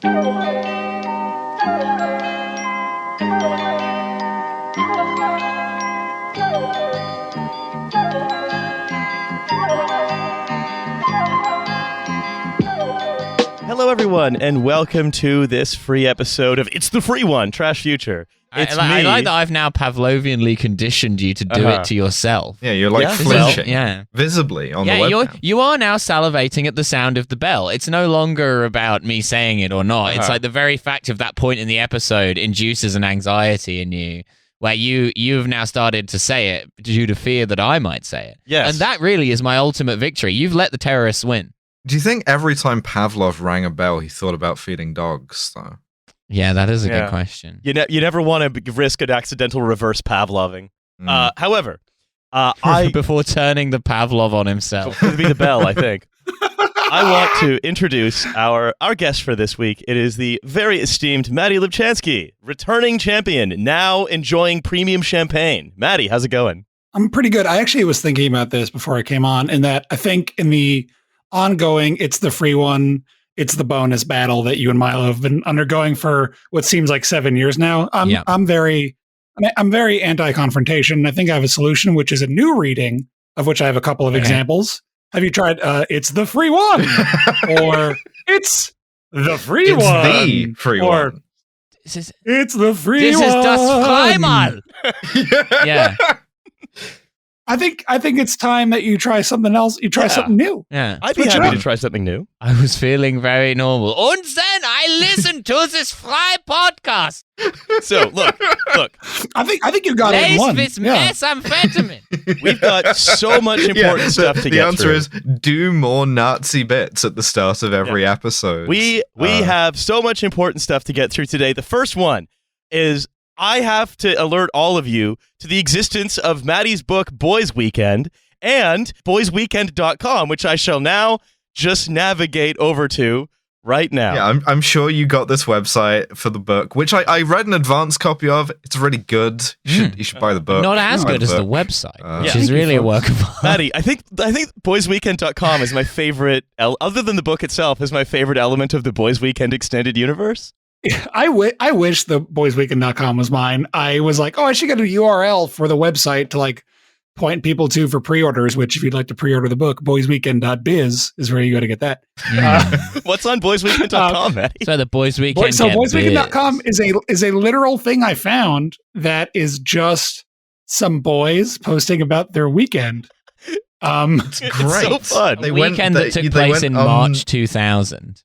Hello, everyone, and welcome to this free episode of It's the Free One, Trashfuture. It's me. I like that I've now Pavlovianly conditioned you to do it to yourself. Yeah, you're like flinching visibly on the webcam. You are now salivating at the sound of the bell. It's no longer about me saying it or not. It's like the very fact of that point in the episode induces an anxiety in you where you've now started to say it due to fear that I might say it. Yes. And that really is my ultimate victory. You've let the terrorists win. Do you think every time Pavlov rang a bell, he thought about feeding dogs, though? Yeah, that is a good question. You never want to risk an accidental reverse Pavloving. However, before turning the Pavlov on himself. It would be the bell, I think. I want to introduce our guest for this week. It is the very esteemed Mattie Lubchansky, returning champion, now enjoying premium champagne. Mattie, how's it going? I'm pretty good. I actually was thinking about this before I came on, in that I think in the ongoing It's the Free One, it's the bonus battle that you and Milo have been undergoing for what seems like 7 years now. I'm very anti-confrontation. I think I have a solution, which is a new reading, of which I have a couple of examples. Have you tried It's the Free One? Or It's the Free One? The Free One. It's the Free One. This is das Freimal. Yeah. I think it's time that you try something else. You try something new. Yeah, I'd be happy to try something new. I was feeling very normal. Und then I listened to this Frei podcast. So look. I think you got it in one. With methamphetamine. We've got so much important stuff to get through. The answer is do more Nazi bits at the start of every episode. We have so much important stuff to get through today. The first one is I have to alert all of you to the existence of Mattie's book, Boys Weekend, and boysweekend.com, which I shall now just navigate over to right now. Yeah, I'm sure you got this website for the book, which I read an advanced copy of. It's really good. You should buy the book. Not as good as the website, which is really a work of art. Mattie, I think boysweekend.com is my favorite, other than the book itself, is my favorite element of the Boys Weekend extended universe. I wish the boysweekend.com was mine. I was like, I should get a URL for the website to like point people to for pre-orders, which if you'd like to pre-order the book, boysweekend.biz is where you got to get that. What's on boysweekend.com, Mattie? So the Boys Weekend. So boysweekend.com is a literal thing I found that is just some boys posting about their weekend. It's great. It's so fun. The weekend that took place in March 2000.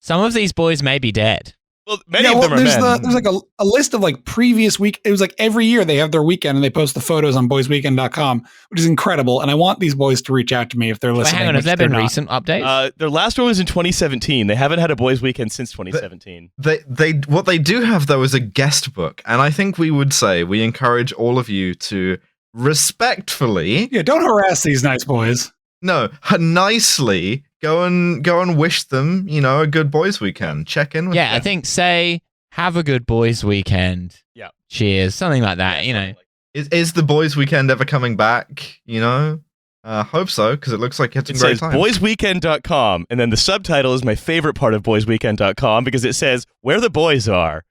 Some of these boys may be dead. Well, many of them are men. There's like a list of like previous week. It was like every year they have their weekend and they post the photos on boysweekend.com, which is incredible. And I want these boys to reach out to me if they're listening. Hang on, have there been recent updates? Their last one was in 2017. They haven't had a Boys Weekend since 2017. What they do have, though, is a guest book. And I think we encourage all of you to respectfully... Yeah, don't harass these nice boys. No, nicely go and wish them, a good boys weekend. Check in with them. I think say have a good boys weekend. Yeah. Cheers, something like that, Is the boys weekend ever coming back, hope so, because it looks like it's a great time. boysweekend.com, and then the subtitle is my favorite part of boysweekend.com because it says where the boys are.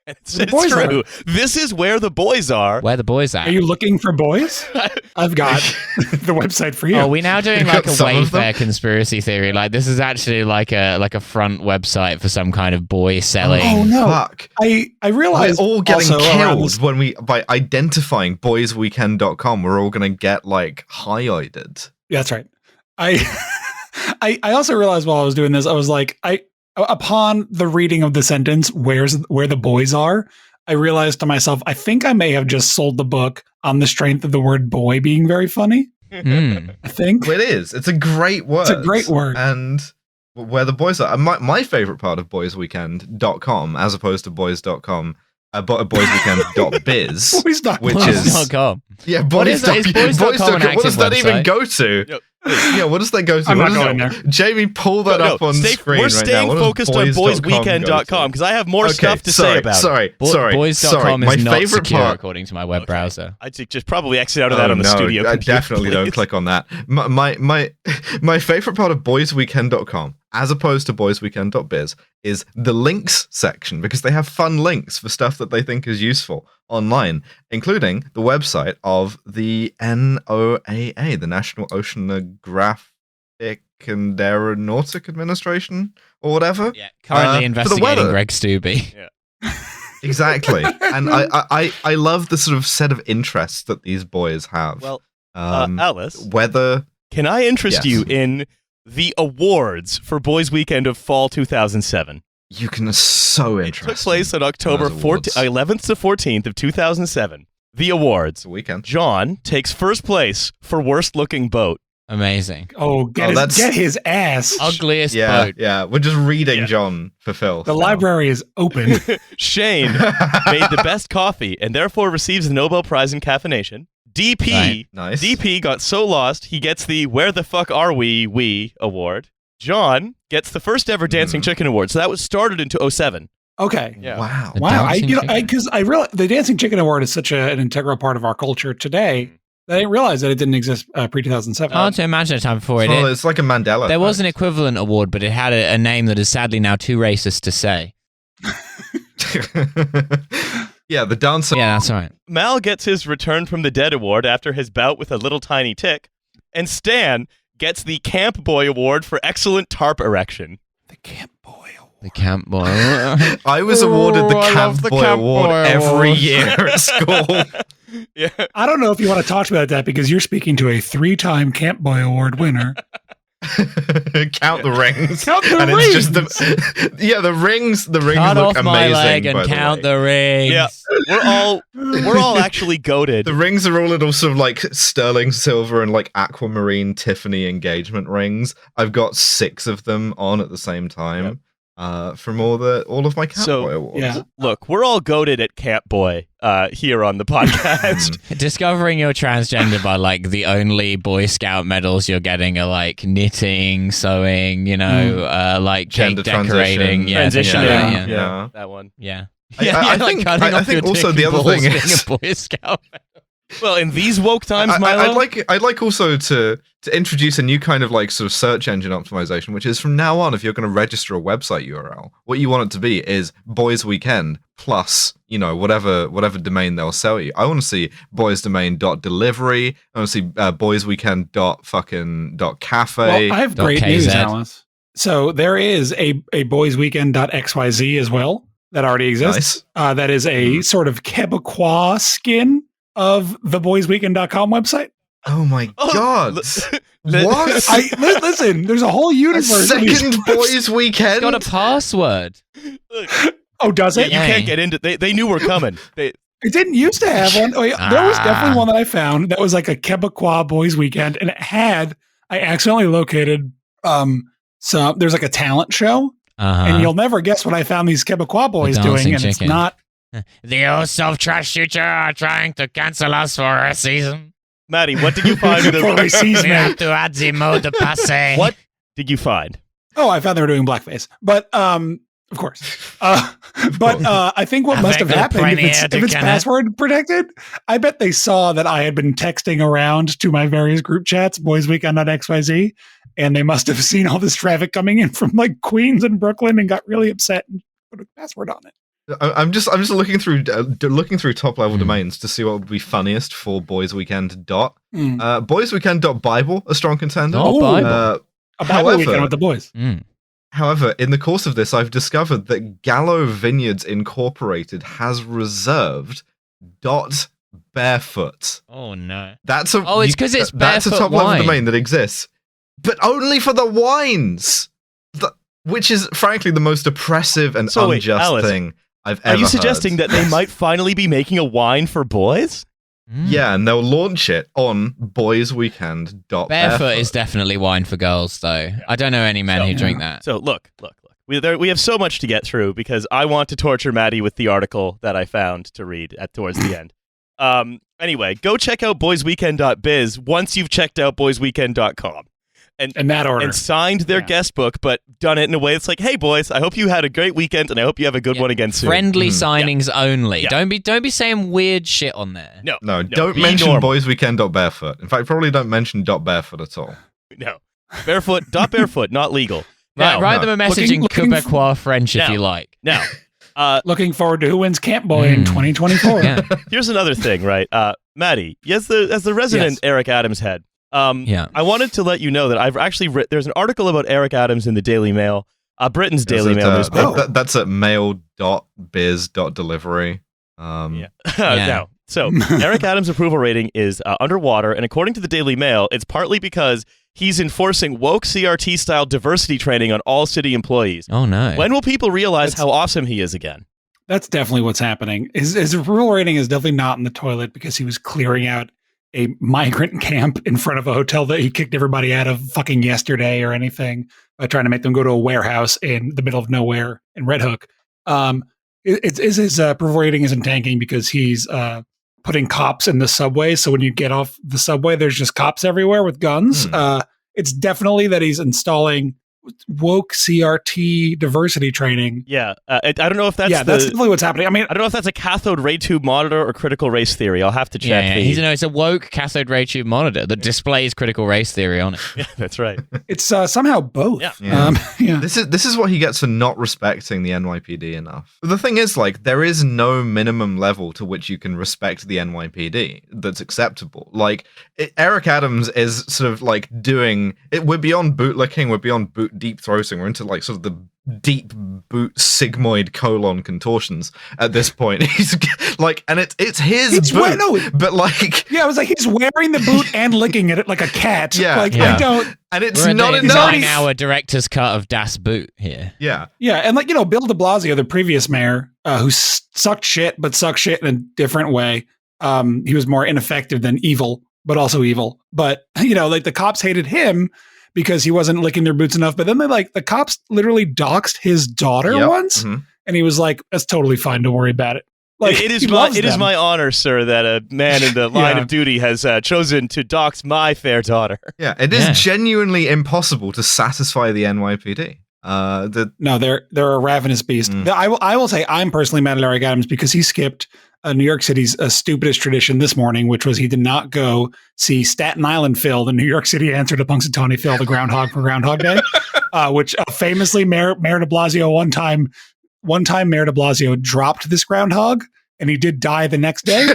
It's true. This is where the boys are. Where the boys are. Are you looking for boys? I've got the website for you. Oh, we're now doing like a Wayfair conspiracy theory. Like this is actually like a front website for some kind of boy selling. Oh no! Fuck. I realize we're all getting killed by identifying boysweekend.com. We're all gonna get like highlighted. That's right. I also realized while I was doing this, I was like, upon the reading of the sentence, where the boys are, I realized to myself, I think I may have just sold the book on the strength of the word boy being very funny. I think. Well, it is. It's a great word. It's a great word. And where the boys are. My favorite part of boysweekend.com, as opposed to boys.com, boysweekend.biz, which is... Yeah, boys. What does that even go to? Yeah, what does that go to? I'm not going there. Jamie, pull that up on screen. We're staying focused on boysweekend.com because I have more stuff to say about it. Boys.com is not secure according to my web browser. I'd just probably exit out of that on the studio computer. I definitely don't click on that. My favorite part of boysweekend.com, as opposed to boysweekend.biz, is the links section, because they have fun links for stuff that they think is useful online, including the website of the NOAA, the National Oceanographic and Aeronautic Administration, or whatever. Yeah, currently investigating Greg Stubbe. Yeah. Exactly. And I love the sort of set of interests that these boys have. Well, Alice, weather. can I interest you in the awards for Boys Weekend of Fall 2007? You can so interesting. It took place on October 11th to 14th of 2007. The awards. The weekend. John takes first place for worst looking boat. Amazing. Oh, get his ass. Ugliest Yeah, boat. yeah. We're just reading John for Phil. The library is open. Shane made the best coffee and therefore receives the Nobel Prize in caffeination. DP, Right. Nice. DP got so lost he gets the Where the Fuck Are We award. John gets the first ever Dancing Chicken Award. So that was started in 2007. Okay. Yeah. Wow. The Wow. Dancing Chicken. Because I realize the Dancing Chicken Award is such an integral part of our culture today that I didn't realize that it didn't exist pre 2007. Hard to imagine a time before it. Well, it's like a Mandela. There was an effect. equivalent award, but it had a name that is sadly now too racist to say. Yeah, the dancer. Yeah, that's right. Mal gets his Return from the Dead award after his bout with a little tiny tick. And Stan gets the Camp Boy Award for excellent tarp erection. The Camp Boy Award. The Camp Boy. I was awarded the I love Camp the Boy Camp Award Boy every Award. year at school. Yeah. I don't know if you want to talk about that because you're speaking to a 3-time Camp Boy Award winner. Count the rings. Count the and rings. it's just the rings. The rings Cut look off my amazing. leg and by count the way. the rings. Yeah. We're all actually goated. The rings are all little sort of like sterling silver and like aquamarine Tiffany engagement rings. I've got 6 of them on at the same time. From all of my Camp Boy awards. Yeah. Look, we're all goated at Camp Boy here on the podcast. Discovering you're transgender by like the only Boy Scout medals you're getting are like knitting, sewing, like Gender cake decorating, Transitioning. yeah. Yeah. That one. Yeah. I think also the other thing is being a Boy Scout. Well, in these woke times, Milo, I'd like also to introduce a new kind of like sort of search engine optimization, which is from now on, if you're going to register a website URL, what you want it to be is Boys Weekend plus, whatever domain they'll sell you. I want to see boysdomain.delivery. I want to see boysweekend.cafe. Well, I have great news, Alice. So there is a boysweekend.xyz as well that already exists. Nice. That is a sort of Quebecois skin of the boysweekend.com website. Oh my god! What? Listen, there's a whole A universe. second Boys Weekend. It's got a password. Oh, does it? you can't get into. They knew we're coming. It didn't used to have one. Oh, yeah, there was definitely one that I found that was like a Quebecois Boys Weekend, and it had. I accidentally located. So there's like a talent show, and you'll never guess what I found these Quebecois boys doing, and it's not. The hosts of Trashfuture are trying to cancel us for a season. Mattie, what did you find? For a season. We have to add the mot de passe. What did you find? Oh, I found they were doing blackface, but of course. I think what must have happened if it's password protected. I bet they saw that I had been texting around to my various group chats, boysweekend.xyz, and they must have seen all this traffic coming in from like Queens and Brooklyn and got really upset and put a password on it. I'm just looking through top level domains to see what would be funniest for Boys Weekend. Boys Weekend Bible, a strong contender. Oh, Bible. A Bible weekend with the boys. However, in the course of this, I've discovered that Gallo Vineyards Incorporated has reserved .barefoot. Oh no! It's because it's that's a barefoot top level wine. domain that exists, but only for the wines, which is frankly the most oppressive and unjust Alice, thing I've ever Are you suggesting heard. that they might finally be making a wine for boys? Yeah, and they'll launch it on boysweekend. Barefoot is definitely wine for girls, though. I don't know any men who drink that. So look. We have so much to get through because I want to torture Mattie with the article that I found to read towards the end. Anyway, go check out boysweekend.biz once you've checked out boysweekend.com. In that order. And signed their guest book, but done it in a way that's like, hey boys, I hope you had a great weekend and I hope you have a good one again soon. Friendly signings only. Yeah. Don't be saying weird shit on there. No, don't be mention normal. boysweekend.barefoot. In fact, probably don't mention .barefoot at all. No. Barefoot, .barefoot, not legal. Write them a message in Quebecois French if you like. Now, looking forward to Who Wins Camp Boy in 2024. Yeah. here's another thing, right? Mattie, as the resident Eric Adams head, I wanted to let you know that I've actually there's an article about Eric Adams in the Daily Mail, Britain's Daily Mail newspaper. That's at mail.biz.delivery. Now, so Eric Adams' approval rating is underwater, and according to the Daily Mail, it's partly because he's enforcing woke CRT-style diversity training on all city employees. Oh, no. When will people realize how awesome he is again? That's definitely what's happening. His approval rating is definitely not in the toilet because he was clearing out a migrant camp in front of a hotel that he kicked everybody out of fucking yesterday or anything by trying to make them go to a warehouse in the middle of nowhere in Red Hook. His approval rating isn't tanking because he's putting cops in the subway. So when you get off the subway, there's just cops everywhere with guns. It's definitely that he's installing woke CRT diversity training. Yeah, I don't know if that's that's definitely what's happening. I mean, I don't know if that's a cathode ray tube monitor or critical race theory. I'll have to check. It's a woke cathode ray tube monitor that displays critical race theory on it. Yeah, that's right. It's somehow both. Yeah. This is what he gets for not respecting the NYPD enough. The thing is, like, there is no minimum level to which you can respect the NYPD that's acceptable. Like, Eric Adams is sort of like doing it. We're beyond bootlicking. We're beyond deep throating. We're into like sort of the deep boot sigmoid colon contortions at this point. He's like, and it's his boot, but like, I was like, he's wearing the boot and licking at it like a cat. I don't. And it's We're not enough. enough. Now a director's cut of Das Boot here. Yeah, and like Bill De Blasio, the previous mayor, who sucked shit in a different way. He was more ineffective than evil, but also evil. But like the cops hated him because he wasn't licking their boots enough. But then the cops literally doxed his daughter once. Mm-hmm. And he was like, that's totally fine. Don't worry about it. Like, it is my honor, sir, that a man in the line of duty has chosen to dox my fair daughter. Yeah, it is genuinely impossible to satisfy the NYPD. No, they're a ravenous beast. I will say I'm personally mad at Eric Adams because he skipped New York City's stupidest tradition this morning, which was he did not go see Staten Island Phil, the New York City answer to Punxsutawney Phil, the groundhog for Groundhog Day, which famously Mayor De Blasio one time Mayor De Blasio dropped this groundhog and he did die the next day.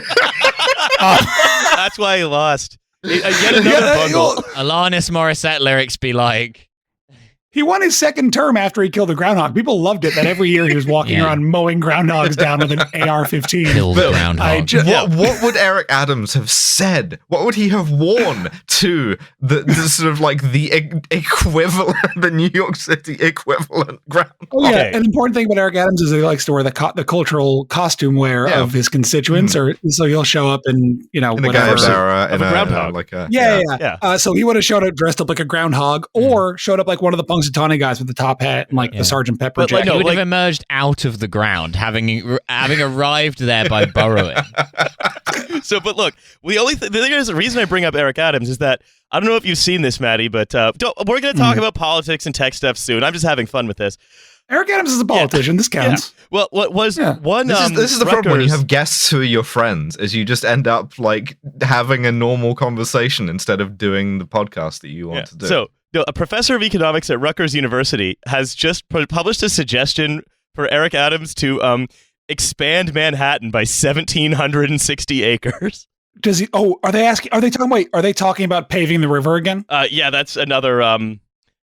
That's why he lost. Yet another bungle. Alanis Morissette lyrics be like, he won his second term after he killed the groundhog. People loved it that every year he was walking around mowing groundhogs down with an AR-15. Kill the groundhog. What would Eric Adams have said? What would he have worn to the sort of like the equivalent, the New York City equivalent groundhog? Oh, yeah. An important thing about Eric Adams is he likes to wear the cultural costume wear of his constituents, or so he'll show up in whatever. A groundhog. So he would have showed up dressed up like a groundhog, or showed up like one of the Punxsutawney guys with the top hat and like the Sergeant Pepper jacket. He would have emerged out of the ground, having arrived there by burrowing. But look, the reason I bring up Eric Adams is that I don't know if you've seen this, Mattie, but we're going to talk about politics and tech stuff soon. I'm just having fun with this. Eric Adams is a politician. This counts. Well, what was one? This is the problem when you have guests who are your friends, is you just end up like having a normal conversation instead of doing the podcast that you want to do. So, a professor of economics at Rutgers University has just published a suggestion for Eric Adams to expand Manhattan by 1,760 acres. Does he? Oh, are they talking about paving the river again? Yeah, that's another.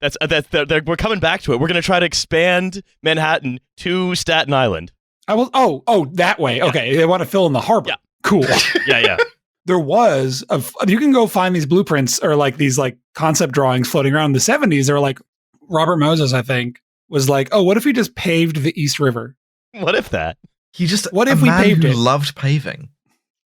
We're coming back to it. We're going to try to expand Manhattan to Staten Island. I will. Oh, that way. Okay, they want to fill in the harbor. Yeah. Cool. Yeah. There was you can go find these blueprints or like these like concept drawings floating around in the 70s. They're like Robert Moses, I think, was like, oh, what if we just paved the East River? What if that? What if we paved it? Loved paving.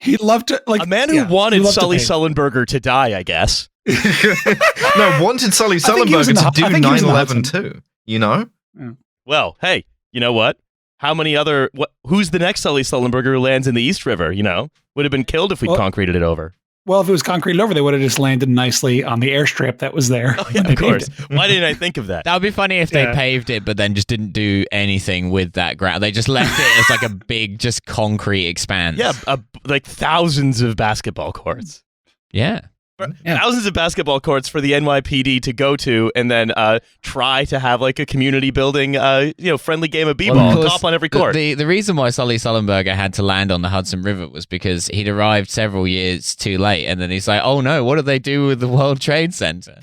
He loved to like a man who wanted Sully Sullenberger to die, I guess. No, wanted Sully Sullenberger to do 9/11 too. You know? Yeah. Well, hey, you know what? How many other? Who's the next Sully Sullenberger who lands in the East River? Would have been killed if we concreted it over. Well, if it was concreted over, they would have just landed nicely on the airstrip that was there. Oh, yeah, of course. Why didn't I think of that? That would be funny if they paved it, but then just didn't do anything with that ground. They just left it as like a big, just concrete expanse. Yeah, like thousands of basketball courts. Yeah. Thousands of basketball courts for the NYPD to go to, and then try to have like a community building, friendly game of b-ball, cop on every court. The reason why Sully Sullenberger had to land on the Hudson River was because he'd arrived several years too late, and then he's like, "Oh no, what do they do with the World Trade Center?"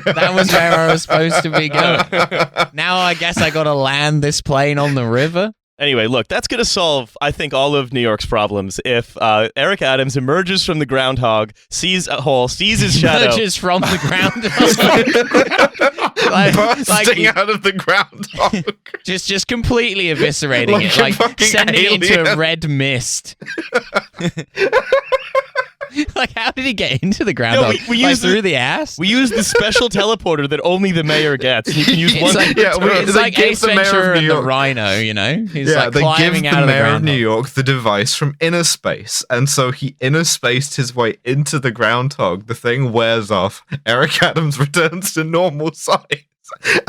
That was where I was supposed to be going. Now I guess I got to land this plane on the river. Anyway, look, that's going to solve, I think, all of New York's problems. If Eric Adams emerges from the groundhog, sees a hole, sees his shadow. Emerges from the groundhog. Bursting out of the groundhog. Just completely eviscerating Like it. a Like fucking sending it into a alien. red mist. Like, how did he get into the groundhog? we Like, use through the ass? We use the special teleporter that only the mayor gets. You can use It's one. like, it's they like give Ace the mayor of Ventura New and the York- rhino, you know? He's Yeah, like they give climbing the out of the mayor of groundhog. New York the device from inner space, and so he inner spaced his way into the groundhog. The thing wears off. Eric Adams returns to normal size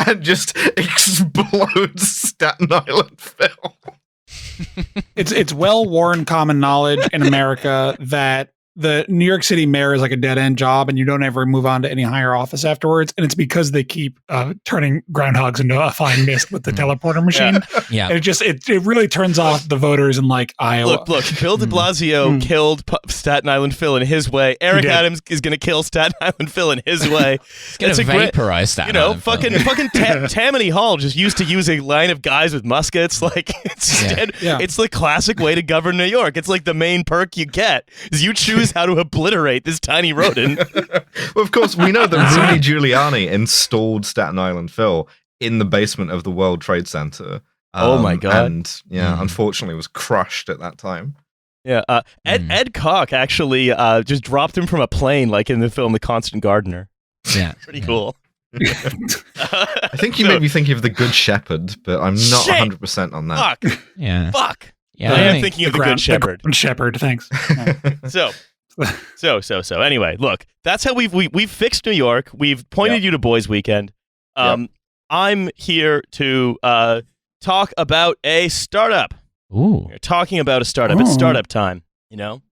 and just explodes Staten Island Phil. It's well-worn common knowledge in America that the New York City mayor is like a dead-end job, and you don't ever move on to any higher office afterwards. And it's because they keep turning groundhogs into a fine mist with the teleporter machine. Yeah. And it really turns off the voters in like Iowa. Look, Bill de Blasio killed Staten Island Phil in his way. Eric did. Adams is going to kill Staten Island Phil in his way. It's going to vaporize Staten Island. fucking Tammany Hall just used to use a line of guys with muskets. Like, it's the classic way to govern New York. It's like the main perk you get is you choose how to obliterate this tiny rodent. Well, of course, we know that Rudy Giuliani installed Staten Island Phil in the basement of the World Trade Center. Oh my God. And unfortunately was crushed at that time. Yeah, Ed Koch actually just dropped him from a plane, like in the film The Constant Gardener. Yeah. Pretty cool. I think you made me think of The Good Shepherd, but I'm not 100% on that. Fuck. Yeah. Fuck. Yeah. I am thinking of The Good Shepherd. The Shepherd, thanks. Yeah. So. Anyway, look, that's how we've fixed New York. We've pointed you to Boys Weekend. I'm here to talk about a startup. Ooh. We're talking about a startup. It's startup time. You know,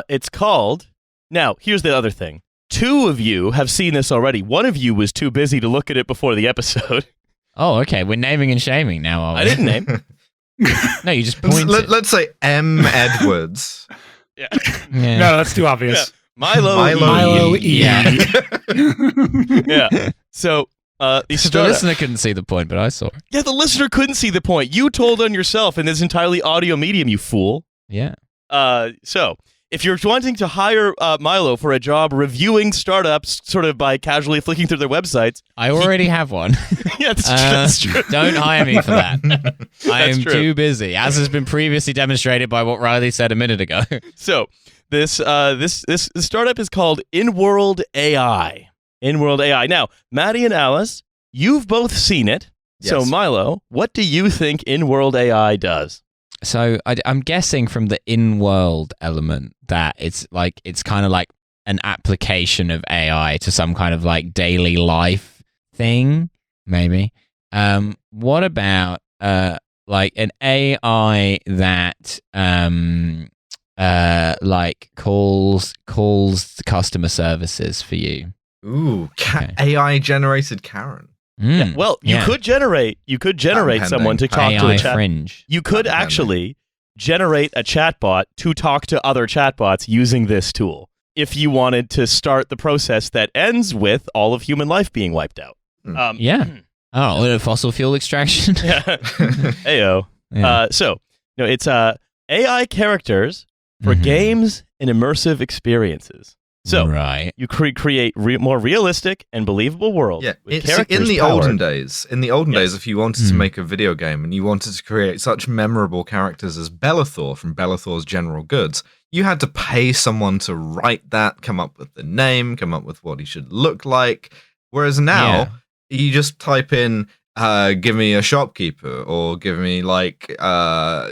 it's called. Now, here's the other thing. 2 of you have seen this already. One of you was too busy to look at it before the episode. Oh, okay. We're naming and shaming now, are we? I didn't name. No, you just pointed. Let's say M. Edwards. Yeah. No, that's too obvious. Milo E. Yeah. So the The startup. listener couldn't see the point, but I saw it. Yeah, the listener couldn't see the point. You told on yourself in this entirely audio medium, you fool. Yeah. So if you're wanting to hire Milo for a job reviewing startups, sort of by casually flicking through their websites, I already have one. yeah, that's true. Don't hire me for that. I am true. too busy, as has been previously demonstrated by what Riley said a minute ago. So this startup is called In-World AI. In-World AI. Now, Mattie and Alice, you've both seen it. Yes. So Milo, what do you think In-World AI does? So I'm guessing from the in-world element that it's kind of like an application of AI to some kind of like daily life thing, maybe. What about like an AI that like calls customer services for you? Ooh, Okay. AI generated Karen. Yeah, well, you could generate someone to talk to a AI chat. fringe. You could actually generate a chatbot to talk to other chatbots using this tool if you wanted to start the process that ends with all of human life being wiped out. Yeah. Oh, little fossil fuel extraction. Yeah. Heyo. Yeah. It's AI characters for games and immersive experiences. So right. you create more realistic and believable worlds. Yeah, with in characters the powered. olden days, if you wanted to make a video game and you wanted to create such memorable characters as Bellathor from Bellathor's General Goods, you had to pay someone to write that, come up with the name, come up with what he should look like. Whereas now, you just type in, give me a shopkeeper, or give me like, a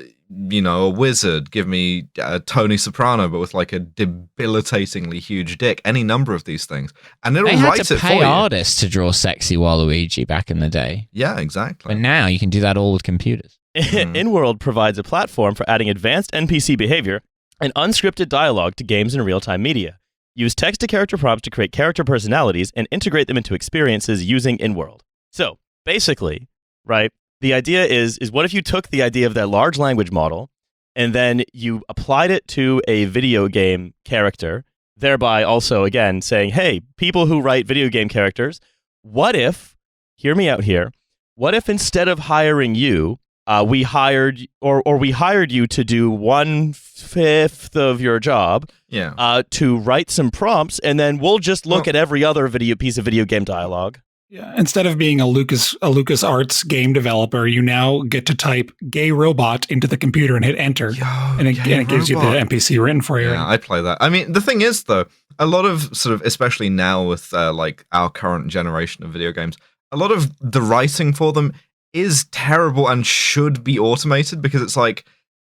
wizard, give me Tony Soprano, but with like a debilitatingly huge dick, any number of these things. And it'll They write had to it for pay you. artists to draw sexy Waluigi back in the day. Yeah, exactly. But now you can do that all with computers. In-World provides a platform for adding advanced NPC behavior and unscripted dialogue to games and real-time media. Use text-to-character prompts to create character personalities and integrate them into experiences using in-world. So, basically, right, the idea is what if you took the idea of that large language model and then you applied it to a video game character, thereby also, again, saying, hey, people who write video game characters, what if, hear me out here, what if instead of hiring you, we hired you to do 1/5 of your job, to write some prompts, and then we'll just look at every other piece of video game dialogue. Yeah, instead of being a LucasArts game developer, you now get to type "gay robot" into the computer and hit enter, and it gives you the NPC written for you. Yeah, I play that. I mean, the thing is, though, a lot of sort of, especially now with like our current generation of video games, a lot of the writing for them is terrible and should be automated, because it's like,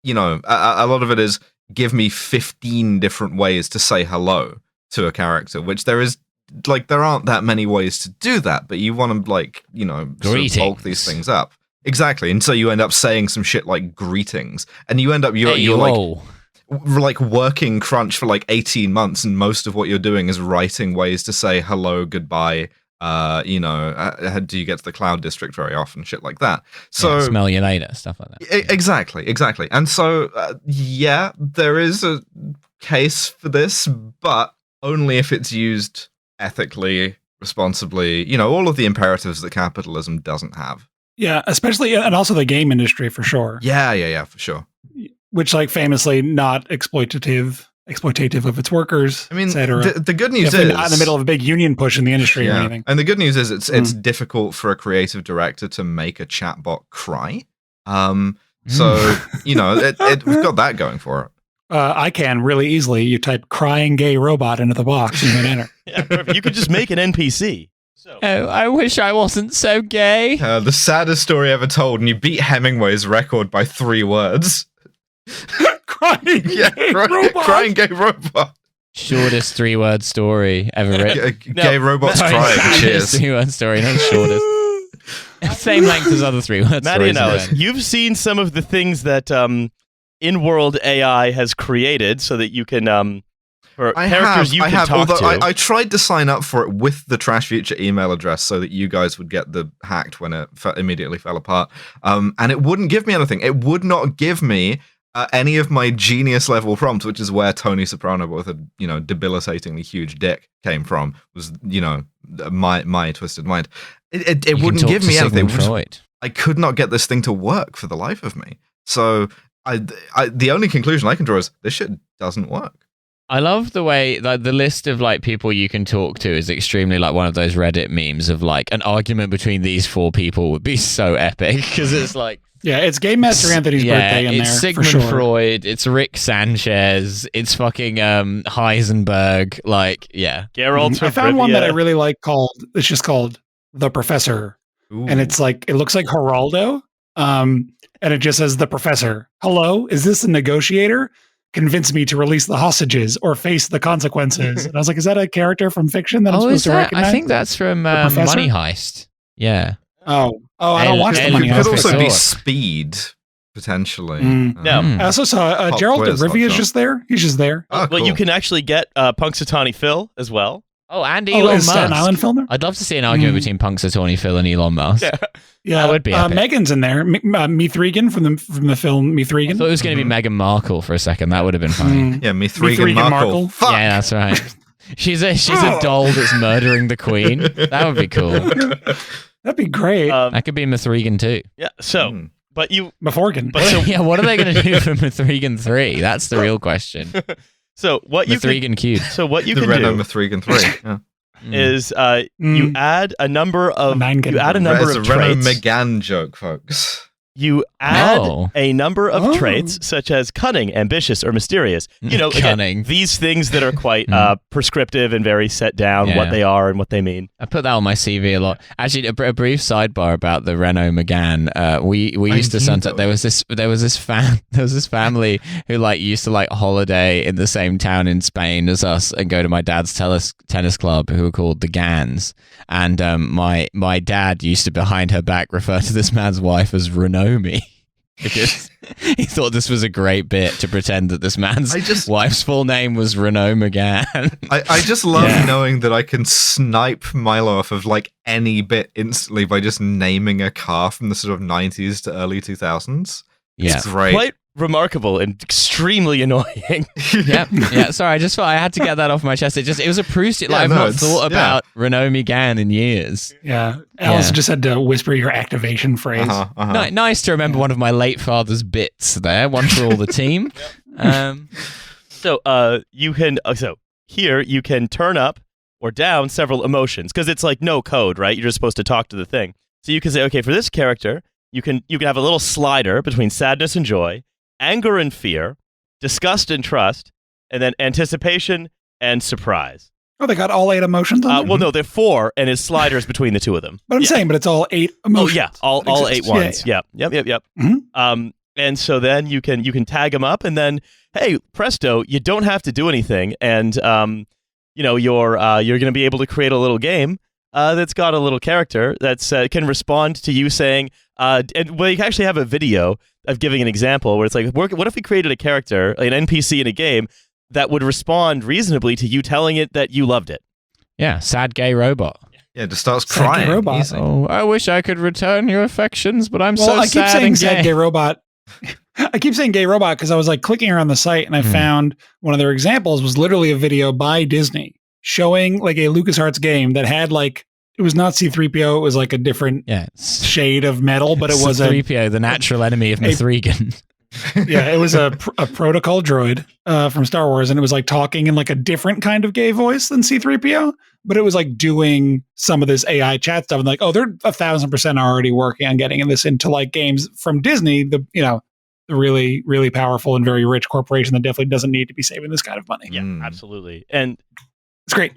you know, a lot of it is give me 15 different ways to say hello to a character, which there aren't that many ways to do that, but you want to, like, you know, sort of bulk these things up. Exactly. And so you end up saying some shit like greetings, and you end up you're like working crunch for like 18 months, and most of what you're doing is writing ways to say hello, goodbye, you know, do you get to the cloud district very often, shit like that. So smell you later, stuff like that. Exactly. And so there is a case for this, but only if it's used ethically, responsibly, you know, all of the imperatives that capitalism doesn't have. Yeah, especially, and also the game industry for sure. Yeah, for sure. Which, like, famously not exploitative of its workers, I mean, etc. The good news Definitely is not in the middle of a big union push in the industry or anything. And the good news is it's difficult for a creative director to make a chatbot cry. So you know, we've got that going for it. I can really easily. You type "crying gay robot" into the box and hit enter. Yeah, perfect. You could just make an NPC. So. Oh, I wish I wasn't so gay. The saddest story ever told, and you beat Hemingway's record by 3 words. Crying gay robot. Shortest 3-word story ever written. Gay robots crying. Cheers. 3-word story, not shortest. Same length as other 3-word Mattie stories. and Alice, you've seen some of the things that in-world AI has created so that you can for characters you can talk to. I tried to sign up for it with the Trashfuture email address so that you guys would get the hacked when it immediately fell apart. And it wouldn't give me anything. It would not give me any of my genius level prompts, which is where Tony Soprano with a, you know, debilitatingly huge dick came from, was, you know, my twisted mind. It wouldn't give me anything. I could not get this thing to work for the life of me. So the only conclusion I can draw is this shit doesn't work. I love the way, like, the list of, like, people you can talk to is extremely like one of those Reddit memes of, like, an argument between these 4 people would be so epic, because it's like, yeah, it's Game Master Anthony's birthday in there. It's Sigmund for sure. Freud, it's Rick Sanchez, it's fucking Heisenberg, like, yeah. Geralt. I found one that I really like it's just called The Professor. Ooh. And it's like, it looks like Geraldo. And it just says, "The Professor. Hello, is this a negotiator? Convince me to release the hostages or face the consequences." And I was like, is that a character from fiction that I'm supposed to recognize? I think that's from Money Heist. Yeah. Oh, I don't watch the Money It Heist. could also be Speed, potentially. No. I also saw Gerald de Rivia is just there. He's just there. Oh, cool. Well, you can actually get Punxsutawney Phil as well. Oh, and Elon Musk. Staten Island filmer? I'd love to see an argument between Punxsutawney Phil and Elon Musk. Yeah, that would be epic. Megan's in there. Mithrigan from the film Mithrigan. I thought it was going to be Meghan Markle for a second. That would have been funny. Yeah, Mithrigan Markle. Fuck. Yeah, that's right. She's a doll that's murdering the queen. That would be cool. That'd be great. That could be Mithrigan too. Yeah. So, but you, Morgan. But so, yeah, what are they going to do for Mithrigan 3? That's the real question. So what you Mithrigan cube. So what you the can Renault do Mithrigan 3. Yeah. is you add a number of There's traits. Renault Megane joke, folks. You add a number of traits such as cunning, ambitious, or mysterious. You know, again, these things that are quite prescriptive and very set down what they are and what they mean. I put that on my CV a lot. Actually, a brief sidebar about the Renault Megane. We used to sunset. There was this family who like used to like holiday in the same town in Spain as us and go to my dad's tennis club, who were called the Gans. And my dad used to behind her back refer to this man's wife as Renomi. because he thought this was a great bit to pretend that this man's wife's full name was Renault McGann. I just love knowing that I can snipe Milo off of like any bit instantly by just naming a car from the sort of 90s to early 2000s. Yeah. It's great. Quite remarkable and extremely annoying. Yeah. Sorry, I just thought I had to get that off my chest. It was a proof. I've not thought about Renault McGann in years. Yeah. Alice just had to whisper your activation phrase. Nice to remember one of my late father's bits there. One for all the team. You can here you can turn up or down several emotions because it's like no code, right? You're just supposed to talk to the thing. So you can say, okay, for this character, you can have a little slider between sadness and joy, anger and fear, disgust and trust, and then anticipation and surprise. Oh, they got all 8 emotions on there? Well, no, they're 4, and his sliders between the 2 of them. But I'm saying, but it's all 8 emotions. Oh, yeah, all 8 ones. Yeah. Yep. Mm-hmm. And so then you can tag them up, and then, hey, presto, you don't have to do anything, and you're going to be able to create a little game that's got a little character that's can respond to you saying, you can actually have a video of giving an example where it's like, what if we created a character, an NPC in a game, that would respond reasonably to you telling it that you loved it? Yeah, sad gay robot. Yeah, just starts crying. Robot. Oh, I wish I could return your affections, but I'm so I keep sad saying and sad gay. gay robot. I keep saying gay robot because I was like clicking around the site and I found one of their examples was literally a video by Disney showing like a LucasArts game that had like, it was not C-3PO, it was like a different shade of metal, but it was C-3PO, the natural enemy of Mithrigan. It was a protocol droid from Star Wars, and it was like talking in like a different kind of gay voice than C-3PO, but it was like doing some of this AI chat stuff, and like, oh, they're 1,000% already working on getting this into like games from Disney, the really, really powerful and very rich corporation that definitely doesn't need to be saving this kind of money. Yeah, absolutely. And it's great.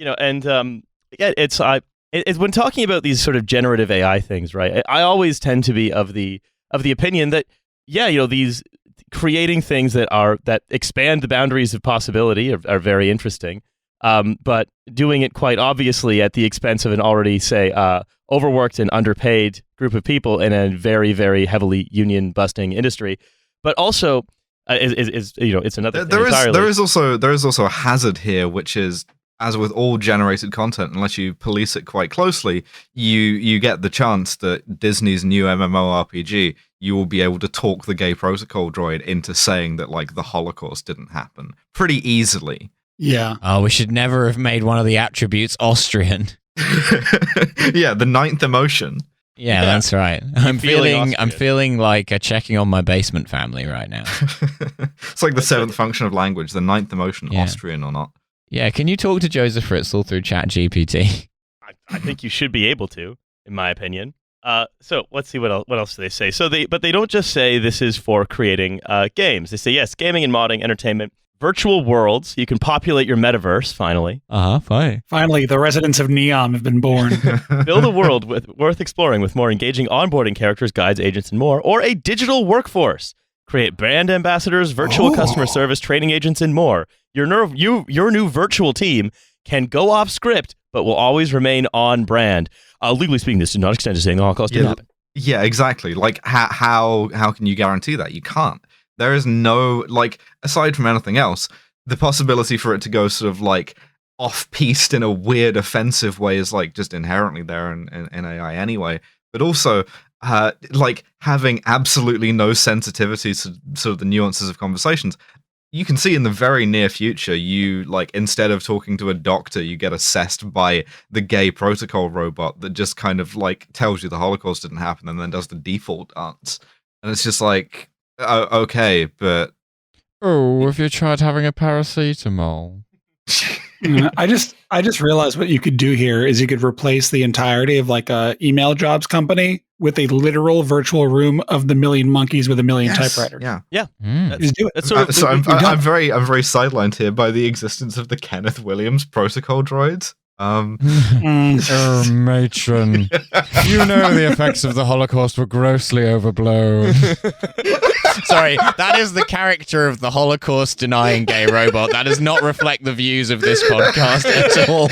It's when talking about these sort of generative AI things, right? I always tend to be of the opinion that, these creating things that expand the boundaries of possibility are very interesting, but doing it quite obviously at the expense of an already, say, overworked and underpaid group of people in a very, very heavily union busting industry, but also it's another. There is also a hazard here, which is, as with all generated content, unless you police it quite closely, you get the chance that Disney's new MMORPG, you will be able to talk the gay protocol droid into saying that like the Holocaust didn't happen pretty easily. Yeah. Oh, we should never have made one of the attributes Austrian. Yeah, the 9th emotion. Yeah, that's right. I'm feeling like a checking on my basement family right now. It's like the 7th function of language, the 9th emotion, Austrian or not. Yeah, can you talk to Joseph Fritzl through ChatGPT? I think you should be able to, in my opinion. So let's see what else do they say. But they don't just say this is for creating games. They say yes, gaming and modding, entertainment, virtual worlds. You can populate your metaverse. Finally, fine. Finally, the residents of Neom have been born. Build a world worth exploring with more engaging onboarding characters, guides, agents, and more, or a digital workforce. Create brand ambassadors, virtual customer service, training agents, and more. Your new virtual team can go off script, but will always remain on brand. Legally speaking, this does not extend to saying the Holocaust didn't happen. Yeah, exactly. Like, how can you guarantee that? You can't. There is no, like, aside from anything else, the possibility for it to go sort of like off-piste in a weird, offensive way is like just inherently there in AI anyway. But also, like having absolutely no sensitivity to sort of the nuances of conversations. You can see in the very near future, you like instead of talking to a doctor, you get assessed by the gay protocol robot that just kind of like tells you the Holocaust didn't happen and then does the default dance. And it's just like, okay, but oh, have you tried having a paracetamol? I just realized what you could do here is you could replace the entirety of like a email jobs company with a literal virtual room of the million monkeys with a million typewriters. Yeah. Just do it. That's sort of, so I'm very sidelined here by the existence of the Kenneth Williams protocol droids. Oh, matron, you know the effects of the Holocaust were grossly overblown. Sorry, that is the character of the Holocaust-denying gay robot. That does not reflect the views of this podcast at all,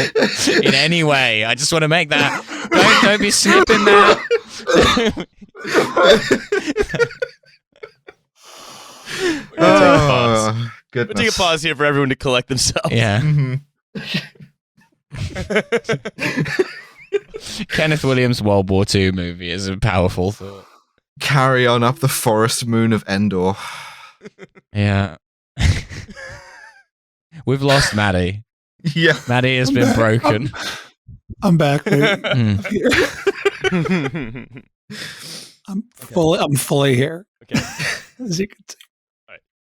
in any way. I just want to make that. Don't be snipping that. We'll Goodness. take a pause here for everyone to collect themselves. Yeah. Mhm. Kenneth Williams' World War II movie is a powerful thought. Carry on up the forest moon of Endor. Yeah. We've lost Mattie. Yeah. Mattie has been broken. I'm back. Baby. Mm. I'm fully here. Okay. As you can see.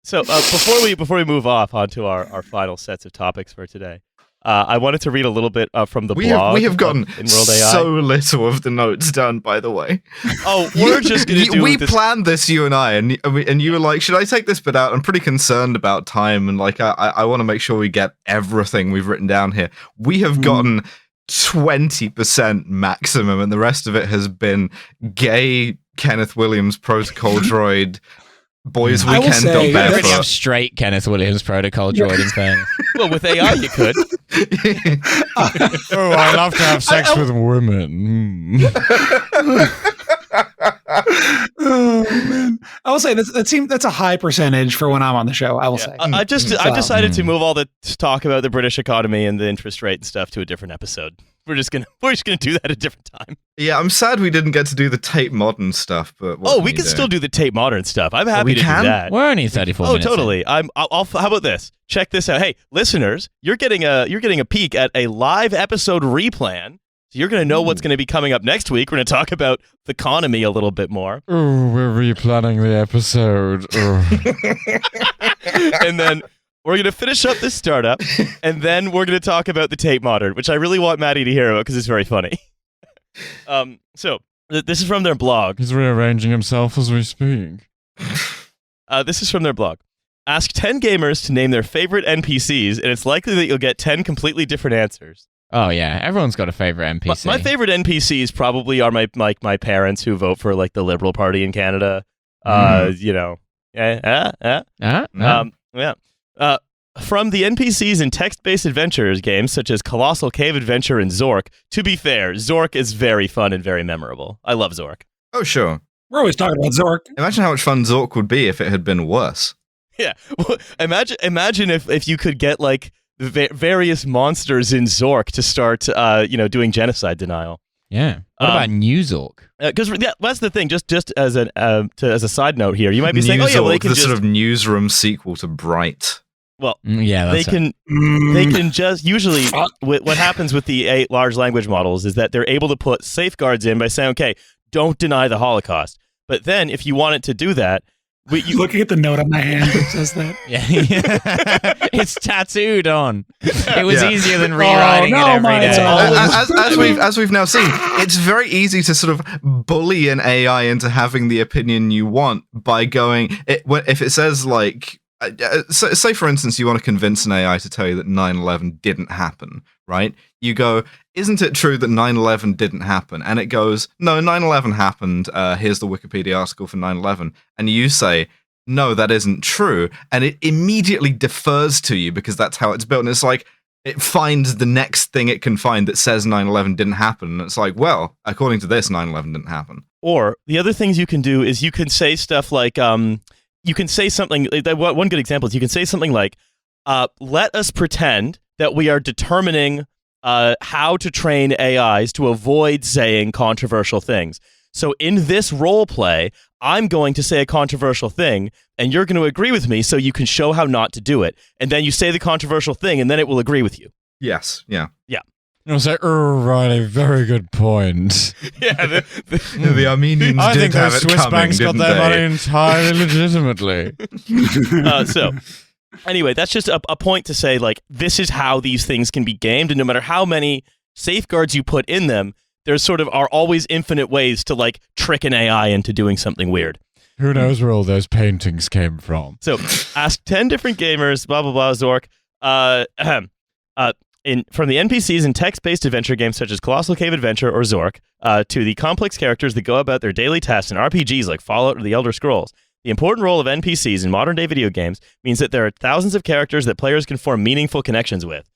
So before we move off onto our final sets of topics for today, I wanted to read a little bit from the blog. We have gotten in World AI. so little of the notes done, by the way. Oh, we're just going to do We this. planned this, you and I, and you were like, should I take this bit out? I'm pretty concerned about time, and like I want to make sure we get everything we've written down here. We have gotten 20% maximum, and the rest of it has been gay Kenneth Williams protocol droid. Boys I will Weekend say- on You already have barefoot. straight Kenneth Williams protocol droid in fairness. Well, with AI, you could. Oh, I love to have sex with women. Oh man! I will say that's a high percentage for when I'm on the show. I will say. I decided to move all the talk about the British economy and the interest rate and stuff to a different episode. We're just gonna do that at a different time. Yeah, I'm sad we didn't get to do the Tate Modern stuff, but what We you can do? still do the Tate Modern stuff. I'm happy we to can? do that. We're only 34 Oh, minutes in. totally. I'll. How about this? Check this out. Hey, listeners, you're getting a peek at a live episode replan. So you're going to know what's going to be coming up next week. We're going to talk about the economy a little bit more, Oh, we're replanning the episode. and then we're going to finish up this startup, and then we're going to talk about the Tate Modern, which I really want Mattie to hear about because it's very funny. So this is from their blog. He's rearranging himself as we speak. This is from their blog. Ask 10 gamers to name their favorite NPCs, and it's likely that you'll get 10 completely different answers. Oh, yeah. Everyone's got a favorite NPC. My favorite NPCs probably are my parents who vote for like the Liberal Party in Canada. You know, Huh? yeah. From the NPCs in text-based adventures games such as Colossal Cave Adventure and Zork. To be fair, Zork is very fun and very memorable. I love Zork. Oh, sure. We're always talking about Zork. Imagine how much fun Zork would be if it had been worse. Yeah, well, imagine if you could get like the various monsters in Zork to start, doing genocide denial. Yeah. What about New Zork? Because that's the thing. Just as a side note here, you might be saying, "Oh yeah, well they can the just sort of newsroom sequel to Bright." well Yeah, they that's can just usually what happens with the large language models is that they're able to put safeguards in by saying, okay, don't deny the Holocaust. But then if you want it to do that, Looking at the note on my hand that says that. Yeah. It's tattooed on. It was Yeah. easier than rewriting no, it every mine- day. it's all- As we've now seen, it's very easy to sort of bully an AI into having the opinion you want by going. If it says like, say for instance, you want to convince an AI to tell you that 9/11 didn't happen, right? You go, isn't it true that 9/11 didn't happen? And it goes, no, 9/11 happened. Here's the Wikipedia article for 9/11. And you say, no, that isn't true. And it immediately defers to you because that's how it's built. And it's like, it finds the next thing it can find that says 9/11 didn't happen. And it's like, well, according to this, 9/11 didn't happen. Or the other things you can do is you can say stuff like, you can say something, one good example is you can say something like, let us pretend that we are determining how to train AIs to avoid saying controversial things. So in this role play, I'm going to say a controversial thing, and you're going to agree with me so you can show how not to do it. And then you say the controversial thing, and then it will agree with you. Yes, yeah. I'll say, Riley, very good point. Yeah, The Armenians I did think have those it Swiss coming, banks got didn't their money they? entirely legitimately. so anyway, that's just a point to say, like, this is how these things can be gamed, and no matter how many safeguards you put in them, there's sort of are always infinite ways to like trick an AI into doing something weird. Who knows where all those paintings came from? So ask 10 different gamers, blah blah blah, Zork. From the NPCs in text-based adventure games such as Colossal Cave Adventure or Zork, to the complex characters that go about their daily tasks in RPGs like Fallout or The Elder Scrolls. The important role of NPCs in modern-day video games means that there are thousands of characters that players can form meaningful connections with.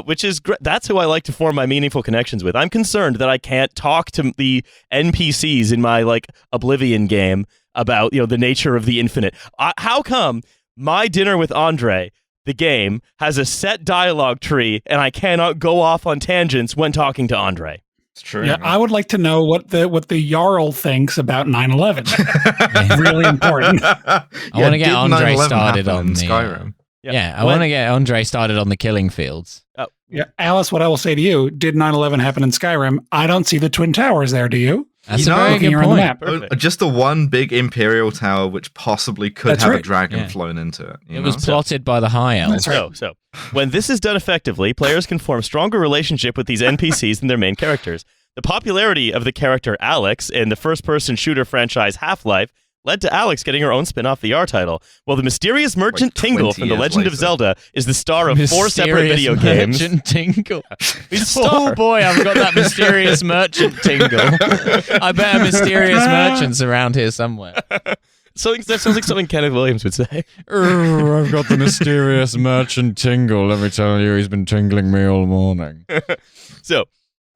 Which is that's who I like to form my meaningful connections with. I'm concerned that I can't talk to the NPCs in my like Oblivion game about the nature of the infinite. How come My Dinner with Andre, the game, has a set dialogue tree, and I cannot go off on tangents when talking to Andre? It's true. Yeah, I would like to know what the Jarl thinks about 9/11. Really important. I want to get Andre started on in Skyrim. I want to get Andre started on the killing fields. Yeah, Alice, what I will say to you, did 9/11 happen in Skyrim? I don't see the Twin Towers there, do you? That's a very good on the point. map. Perfect. Just the one big Imperial tower which possibly could That's have right. a dragon Yeah. flown into it. It was plotted by the High Elves. That's right. So, when this is done effectively, players can form stronger relationship with these NPCs than their main characters. The popularity of the character Alex in the first-person shooter franchise Half-Life led to Alex getting her own spin-off VR title, while the mysterious merchant Like 20 Tingle from The years Legend of later. Zelda is the star of 4 separate video games. Merchant Tingle. He's a Oh star. boy, I've got that mysterious merchant tingle. I bet a mysterious merchant's around here somewhere. That sounds like something Kenneth Williams would say. I've got the mysterious merchant tingle. Let me tell you, he's been tingling me all morning. So,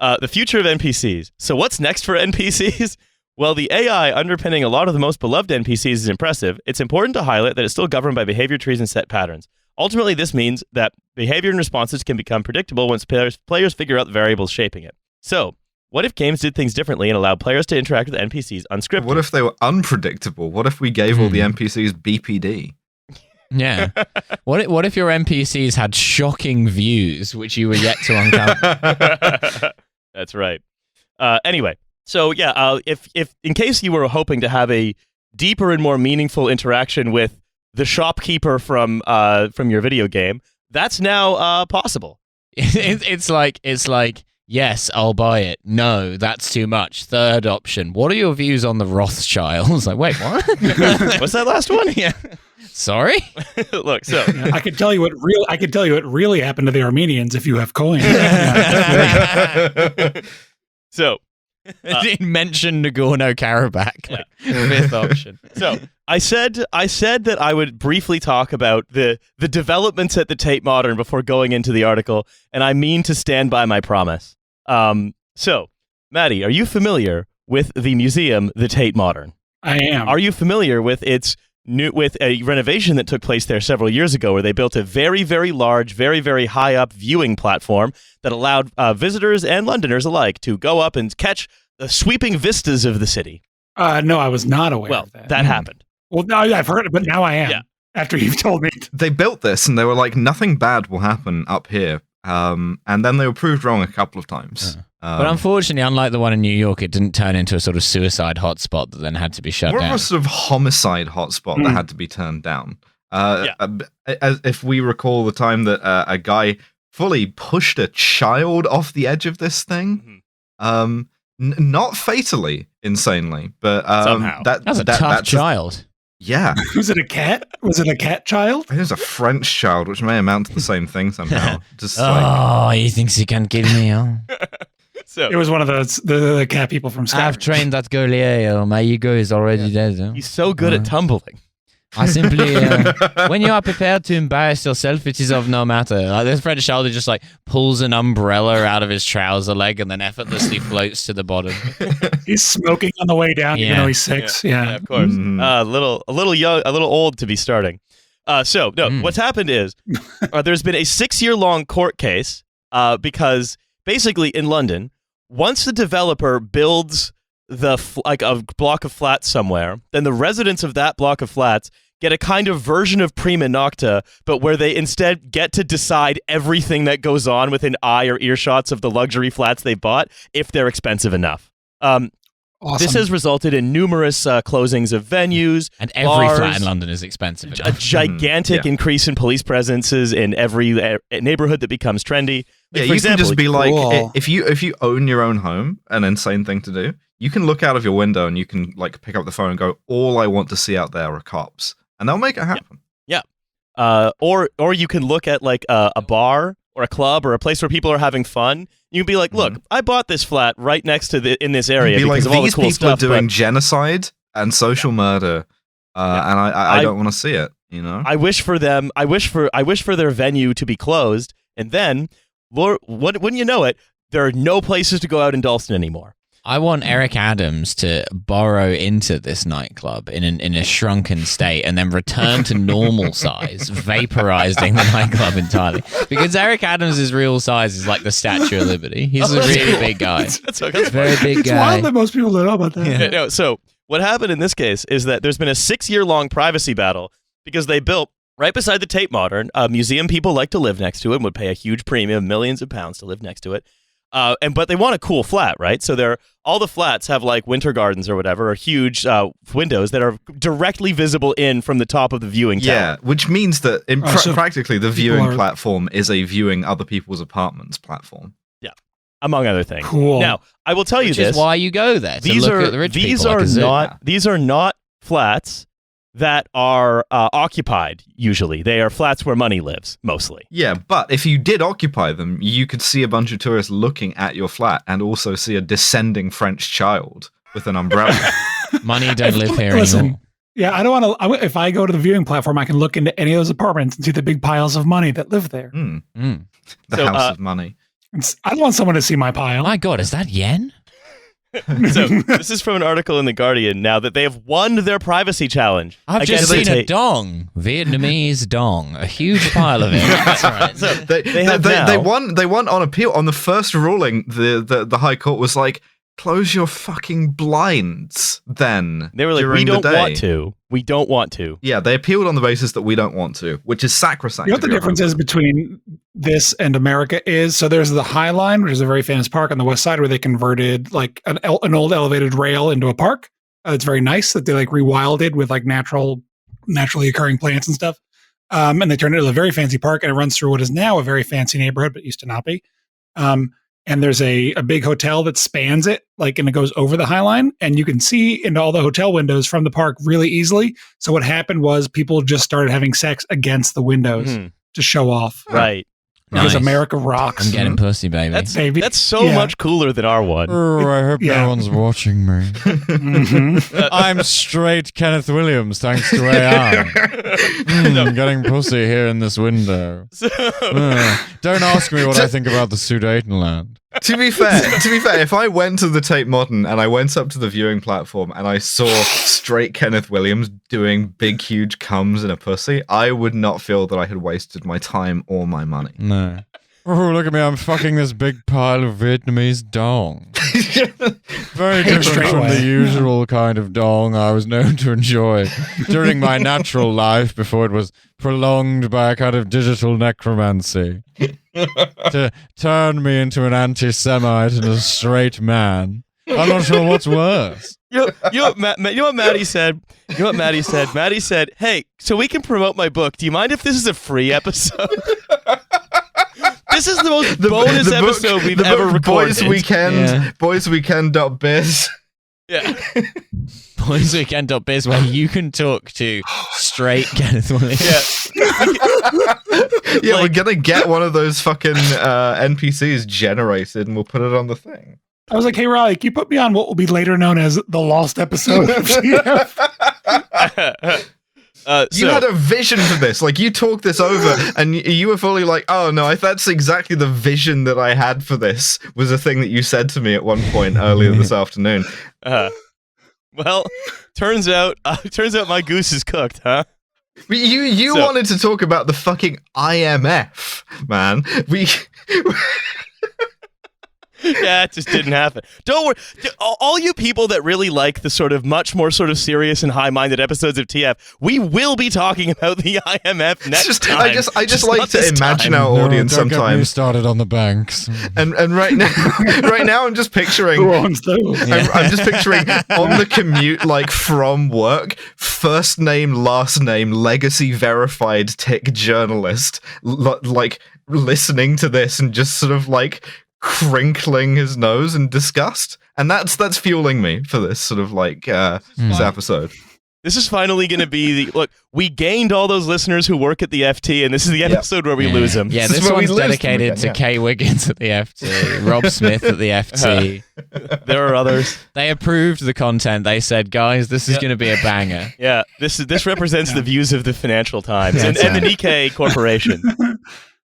the future of NPCs. So what's next for NPCs? Well, the AI underpinning a lot of the most beloved NPCs is impressive. It's important to highlight that it's still governed by behavior trees and set patterns. Ultimately, this means that behavior and responses can become predictable once players figure out the variables shaping it. So, what if games did things differently and allowed players to interact with NPCs unscripted? What if they were unpredictable? What if we gave all the NPCs BPD? Yeah. What if your NPCs had shocking views which you were yet to uncover? That's right. Anyway, so yeah, if in case you were hoping to have a deeper and more meaningful interaction with the shopkeeper from your video game, that's now possible. It's like yes, I'll buy it. No, that's too much. Third option. What are your views on the Rothschilds? Like, wait, what? What's that last one? Yeah. Sorry? Look, so Yeah, I could tell you what really happened to the Armenians if you have coins. so Didn't mention Nagorno-Karabakh. Like, fifth option. So I said that I would briefly talk about the developments at the Tate Modern before going into the article, and I mean to stand by my promise. So, Mattie, are you familiar with the museum, the Tate Modern? I am. Are you familiar with with a renovation that took place there several years ago, where they built a very, very large, very, very high up viewing platform that allowed visitors and Londoners alike to go up and catch the sweeping vistas of the city? No, I was not aware Well, of that. that happened. Well, no, I've heard it, but now I am. Yeah. After you've told me. They built this and they were like, nothing bad will happen up here. And then they were proved wrong a couple of times. But unfortunately, unlike the one in New York, it didn't turn into a sort of suicide hotspot that then had to be shut more down. of a sort of homicide hotspot that had to be turned down. As if we recall the time that a guy fully pushed a child off the edge of this thing. Not fatally, insanely, but Somehow. That's a tough child. Yeah. Was it a cat? Was it a cat child? It was a French child, which may amount to the same thing somehow. Just Oh, he thinks he can kill me, huh? So It was one of the cat people from Skyrim. I've trained that Goliath. My ego is already dead. Huh? he's so good at tumbling. I simply, when you are prepared to embarrass yourself, it is of no matter. Like this French child who just like pulls an umbrella out of his trouser leg and then effortlessly floats to the bottom. He's smoking on the way down, even Yeah. though he's 6. Yeah. Of course. Mhm. A little young, a little old to be starting. What's happened is there's been a 6-year-long court case because basically in London, once the developer builds a block of flats somewhere, then the residents of that block of flats get a kind of version of prima nocta, but where they instead get to decide everything that goes on within eye or earshots of the luxury flats they bought, if they're expensive enough. Awesome. This has resulted in numerous closings of venues, And every bars, flat in London is expensive a enough. gigantic Yeah. increase in police presences in every neighborhood that becomes trendy. Yeah, for you example, can just be like, Cool. if you own your own home, an insane thing to do, you can look out of your window and you can like pick up the phone and go, all I want to see out there are cops, and they'll make it happen. or you can look at like a bar or a club or a place where people are having fun. You can be like, look, I bought this flat right next to in this area Be like, because of all the these cool people stuff. are doing but genocide and social murder, and I don't want to see it. You know, I wish for them. I wish for their venue to be closed, and then, Lord, wouldn't you know it, there are no places to go out in Dalston anymore. I want Eric Adams to burrow into this nightclub in a shrunken state and then return to normal size, vaporizing the nightclub entirely. Because Eric Adams' real size is like the Statue of Liberty. He's a really big guy. That's very big It's guy. wild that most people don't know about that. Yeah, no, so what happened in this case is that there's been a 6-year-long privacy battle because they built right beside the Tate Modern, a museum people like to live next to it and would pay a huge premium, millions of pounds to live next to it. But they want a cool flat, right? So all the flats have like winter gardens or whatever, or huge windows that are directly visible in from the top of the viewing tower. Yeah, which means that So practically the viewing platform is a viewing other people's apartments platform. Yeah, among other things. Cool. Now, I will tell you Which this. is why you go there, to These look are at the rich these people are like a zoo. not these are not flats that are occupied. Usually, they are flats where money lives, mostly. Yeah, but if you did occupy them, you could see a bunch of tourists looking at your flat and also see a descending French child with an umbrella. Money don't live here Listen, anymore. Yeah, I don't want to. If I go to the viewing platform, I can look into any of those apartments and see the big piles of money that live there. The So, house of money. I don't want someone to see my pile. My God, is that yen? So this is from an article in The Guardian now that they have won their privacy challenge. I've just against seen a Tate. dong, Vietnamese dong, a huge pile of it. That's right. So They won on appeal. On the first ruling, the High Court was like, close your fucking blinds then. They were like, during we don't the day. want to. We don't want to. Yeah, they appealed on the basis that we don't want to, which is sacrosanct. You know what the difference is between this and America is? So there's the High Line, which is a very famous park on the west side where they converted like an old elevated rail into a park. It's very nice that they like rewilded with like naturally occurring plants and stuff. And they turned it into a very fancy park, and it runs through what is now a very fancy neighborhood, but used to not be. And there's a big hotel that spans it, like, and it goes over the High Line, and you can see into all the hotel windows from the park really easily. So what happened was people just started having sex against the windows to show off. Right. Because Nice. America rocks. I'm getting pussy, baby. That's so much cooler than our one. Oh, I hope Yeah. no one's watching me. I'm straight Kenneth Williams, thanks to AI. Getting pussy here in this window. So, Don't ask me what I think about the Sudetenland. To be fair, if I went to the Tate Modern and I went up to the viewing platform and I saw straight Kenneth Williams doing big, huge cums in a pussy, I would not feel that I had wasted my time or my money. No. Oh, look at me, I'm fucking this big pile of Vietnamese dong. Very different Straight from away. the usual kind of dong I was known to enjoy during my natural life before it was prolonged by a kind of digital necromancy to turn me into an anti-Semite and a straight man. I'm not sure what's worse. you know what Mattie said? You know what Mattie said? Mattie said, "Hey, so we can promote my book. Do you mind if this is a free episode?" This is the most bonus episode we've ever recorded. Boysweekend.biz. Yeah. Boysweekend.biz, where you can talk to straight Kenneth Williams. Yeah, we're gonna get one of those fucking NPCs generated and we'll put it on the thing. I was like, hey, Riley, can you put me on what will be later known as the lost episode of GF? You had a vision for this. Like, you talked this over and you were fully like, oh no, that's exactly the vision that I had for this, was a thing that you said to me at one point earlier this afternoon. Well, turns out my goose is cooked, huh? But you wanted to talk about the fucking IMF, man. Yeah, it just didn't happen. Don't worry. All you people that really like the sort of much more sort of serious and high-minded episodes of TF, we will be talking about the IMF next time. I just like not to this imagine time. our audience don't get me sometimes. started on the banks. And right now I'm just picturing Who owns those? I'm just picturing on the commute, like from work, first name, last name, legacy verified tick journalist, like listening to this and just sort of like crinkling his nose in disgust, and that's fueling me for this sort of like this episode. This is finally going to be look. We gained all those listeners who work at the FT, and this is the episode where we lose them. Yeah, This is this where we one's lose them dedicated again, to yeah. Kay Wiggins at the FT, Rob Smith at the FT. There are others. They approved the content. They said, guys, this is going to be a banger. Yeah, this represents the views of the Financial Times and the Nikkei Corporation.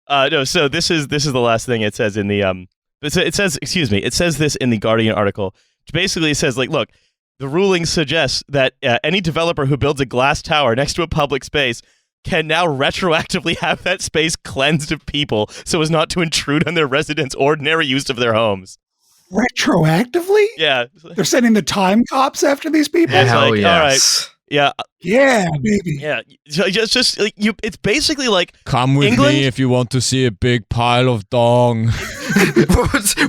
No, so this is the last thing it says in the it says this in the Guardian article. which basically says, like, look, the ruling suggests that any developer who builds a glass tower next to a public space can now retroactively have that space cleansed of people so as not to intrude on their residents' ordinary use of their homes. Retroactively? Yeah. They're sending the time cops after these people? It's Hell like, yes. all right. Yeah. Yeah, baby. Yeah. So it's just like it's basically like Come with England? me if you want to see a big pile of dong.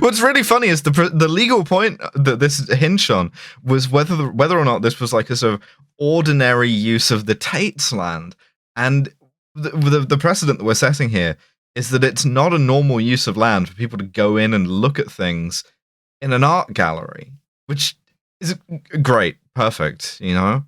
What's really funny is the legal point that this hinged on was whether or not this was like a sort of ordinary use of the Tate's land, and the precedent that we're setting here is that it's not a normal use of land for people to go in and look at things in an art gallery, which is great, perfect, you know.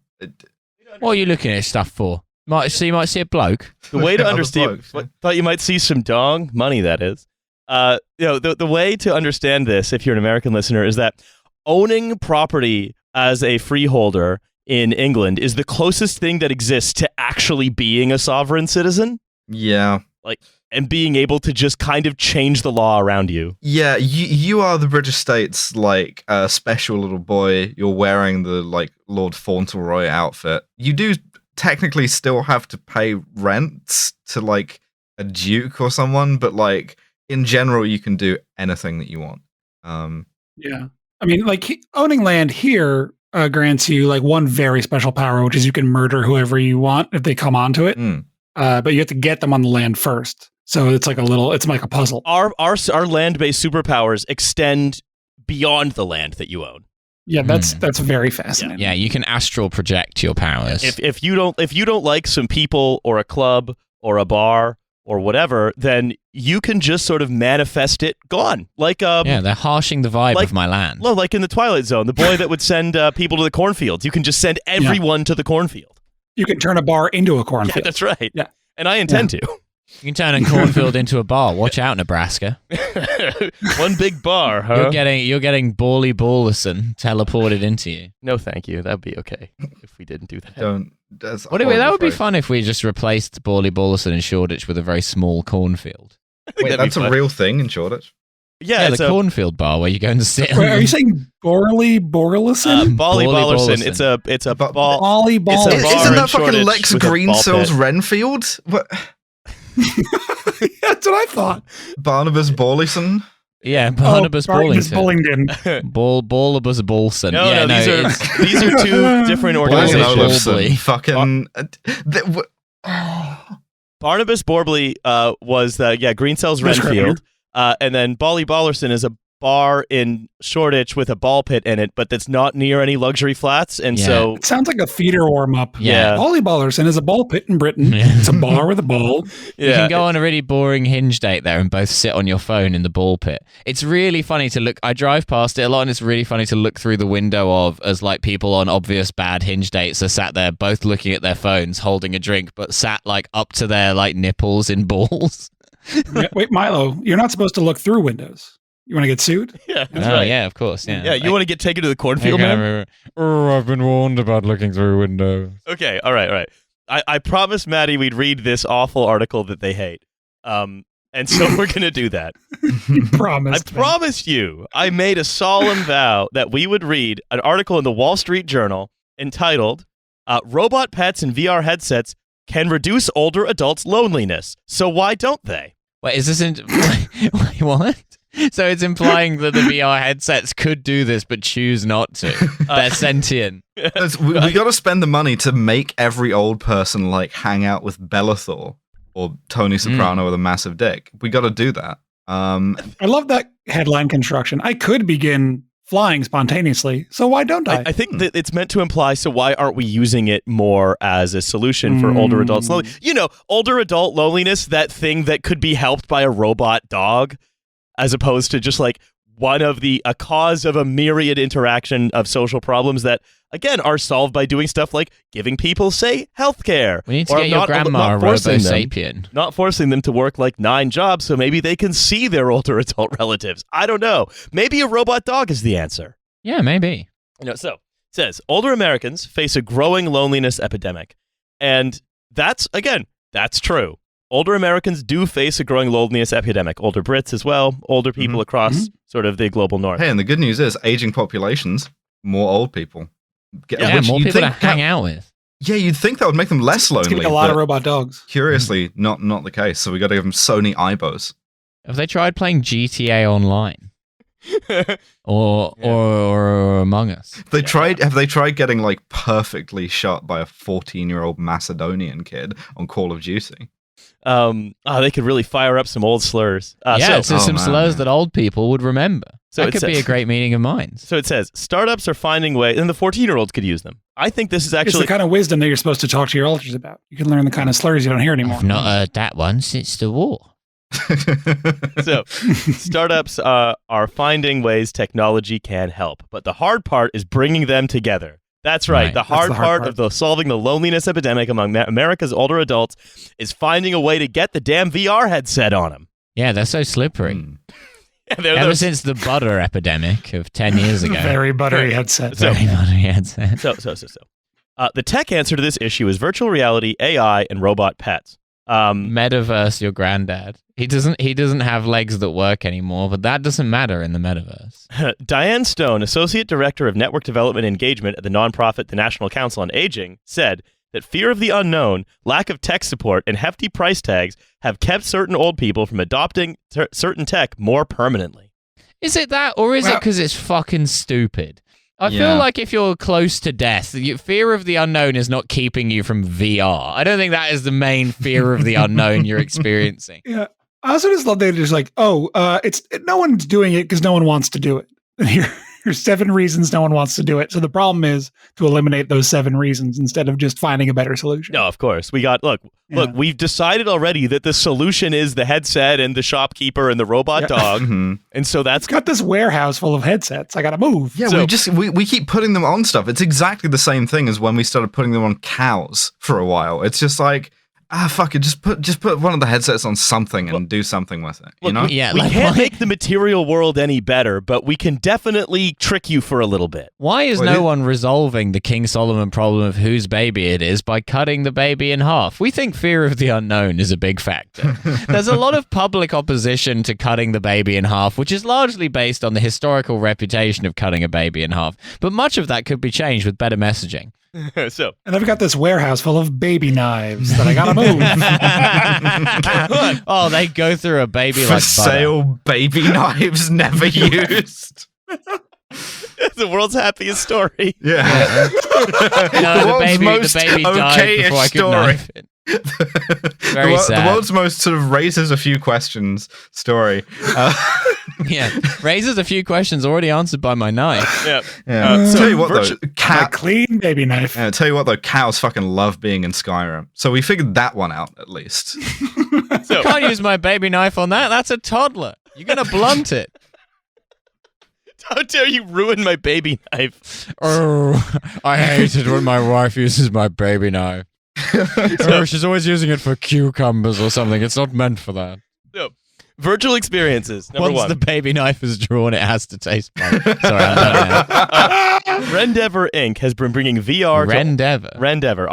What are you looking at stuff for? You might see a bloke. the way to Other understand. blokes, Thought you might see some dong money. That is, the way to understand this, if you're an American listener, is that owning property as a freeholder in England is the closest thing that exists to actually being a sovereign citizen. Yeah. And being able to just kind of change the law around you. Yeah, you are the British state's like special little boy. You're wearing the like Lord Fauntleroy outfit. You do technically still have to pay rents to like a duke or someone, but like in general, you can do anything that you want. Yeah. I mean, like owning land here grants you like one very special power, which is you can murder whoever you want if they come onto it. But you have to get them on the land first. So it's like a puzzle. Our land-based superpowers extend beyond the land that you own. Yeah, that's very fascinating. Yeah, you can astral project your powers. If you don't like some people or a club or a bar or whatever, then you can just sort of manifest it gone. Like they're harshing the vibe of my land. Well, like in the Twilight Zone, the boy that would send people to the cornfields. You can just send everyone to the cornfield. You can turn a bar into a cornfield. Yeah, that's right. Yeah. And I intend to. You can turn a cornfield into a bar. Watch out, Nebraska. One big bar, huh? You're getting Bally Ballerson teleported into you. No, thank you. That'd be okay if we didn't do that. That would be fun if we just replaced Bally Ballerson in Shoreditch with a very small cornfield. Wait, that's a real thing in Shoreditch? Yeah, it's the cornfield bar where you go and sit. Wait, are you saying Bally Ballerson? Bally Ballerson. It's a ball. Bally Ballerson. Isn't that fucking Lex Greensel's Renfield? What? That's what I thought. Barnabas Ballison? Yeah, Barnabas Bullingdon. Ballabas Balson. No, these are two different organizations. Fucking. Barnabas Borbley was Greencell's Renfield, and then Bally Ballerson is a bar in Shoreditch with a ball pit in it, but that's not near any luxury flats, and so it sounds like a theater warm up. Yeah, Bally Ballerson is a ball pit in Britain. It's a bar with a ball. You can go on a really boring Hinge date there and both sit on your phone in the ball pit. It's really funny to look. I drive past it a lot, and it's really funny to look through the window as like people on obvious bad Hinge dates are sat there both looking at their phones, holding a drink, but sat like up to their like nipples in balls. Wait, Milo, you're not supposed to look through windows. You want to get sued? Yeah, that's right. Yeah, of course. Yeah, yeah. You want to get taken to the cornfield, man? I've been warned about looking through windows. Okay, all right. I promised Mattie we'd read this awful article that they hate, and so we're gonna do that. I promised you. I made a solemn vow that we would read an article in the Wall Street Journal entitled "Robot Pets and VR Headsets Can Reduce Older Adults' Loneliness. So why don't they?" Wait, is this wait, what? So it's implying that the VR headsets could do this, but choose not to. They're sentient. We got to spend the money to make every old person like hang out with Bellathor or Tony Soprano with a massive dick. We got to do that. I love that headline construction. I could begin flying spontaneously, so why don't I? I think that it's meant to imply, so why aren't we using it more as a solution for older adults? You know, older adult loneliness, that thing that could be helped by a robot dog, as opposed to just like a cause of a myriad interaction of social problems that, again, are solved by doing stuff like giving people, say, healthcare. We need to get your grandma a Robo-Sapien. Not forcing them to work like 9 jobs so maybe they can see their older adult relatives. I don't know. Maybe a robot dog is the answer. Yeah, maybe. So it says, older Americans face a growing loneliness epidemic. And that's true. Older Americans do face a growing loneliness epidemic. Older Brits as well. Older people across sort of the global north. Hey, and the good news is aging populations, more old people. Yeah, more people to hang out with. Yeah, you'd think that would make them less lonely. It's gonna be a lot of but robot dogs. Curiously, not the case. So we got to give them Sony Ibos. Have they tried playing GTA Online or Among Us? Have they tried getting like perfectly shot by a 14-year-old Macedonian kid on Call of Duty? They could really fire up some old slurs. Some slurs that old people would remember. So that could be a great meeting of minds. So it says, startups are finding ways, and the 14-year-olds could use them. I think this is It's actually the kind of wisdom that you're supposed to talk to your elders about. You can learn the kind of slurs you don't hear anymore. I've not heard that one since the war. So startups are finding ways technology can help, but the hard part is bringing them together. That's right. The hard part of solving the loneliness epidemic among America's older adults is finding a way to get the damn VR headset on them. Yeah, they're so slippery. Ever since the butter epidemic of 10 years ago. Very buttery headset. Very buttery headset. So. The tech answer to this issue is virtual reality, AI, and robot pets. Metaverse, your granddad. He doesn't have legs that work anymore, but that doesn't matter in the metaverse. Diane Stone, Associate Director of Network Development Engagement at the nonprofit the National Council on Aging, said that fear of the unknown, lack of tech support, and hefty price tags have kept certain old people from adopting certain tech more permanently. Is it that, or is it because it's fucking stupid? I feel like if you're close to death, fear of the unknown is not keeping you from VR. I don't think that is the main fear of the unknown you're experiencing. Yeah. I also just love that it's like, no one's doing it because no one wants to do it. Here's 7 reasons no one wants to do it. So the problem is to eliminate those 7 reasons instead of just finding a better solution. No, of course. Look, we've decided already that the solution is the headset and the shopkeeper and the robot dog. Mm-hmm. And so that's got this warehouse full of headsets. I got to move. Yeah, we keep putting them on stuff. It's exactly the same thing as when we started putting them on cows for a while. It's just like, fuck it, just put one of the headsets on something and do something with it. You know? Yeah, we can't make the material world any better, but we can definitely trick you for a little bit. Why is no one resolving the King Solomon problem of whose baby it is by cutting the baby in half? We think fear of the unknown is a big factor. There's a lot of public opposition to cutting the baby in half, which is largely based on the historical reputation of cutting a baby in half. But much of that could be changed with better messaging. And I've got this warehouse full of baby knives that I gotta move. Oh, they go through a baby for like sale butter. Baby knives never used. The world's happiest story. No, the baby died before I could knife it. Very sad. The world's most sort of raises a few questions story. Yeah, raises a few questions already answered by my knife. Yeah. Tell you what though, clean baby knife. Tell you what though, cows fucking love being in Skyrim. So we figured that one out at least. You can't use my baby knife on that. That's a toddler. You're gonna blunt it. How dare you ruin my baby knife? Oh, I hate it when my wife uses my baby knife. She's always using it for cucumbers or something. It's not meant for that. No. Virtual experiences. Number Once one. the baby knife is drawn, it has to taste bad. Sorry, I don't know. Rendever Inc. has been bringing VR Rendever, Rendever,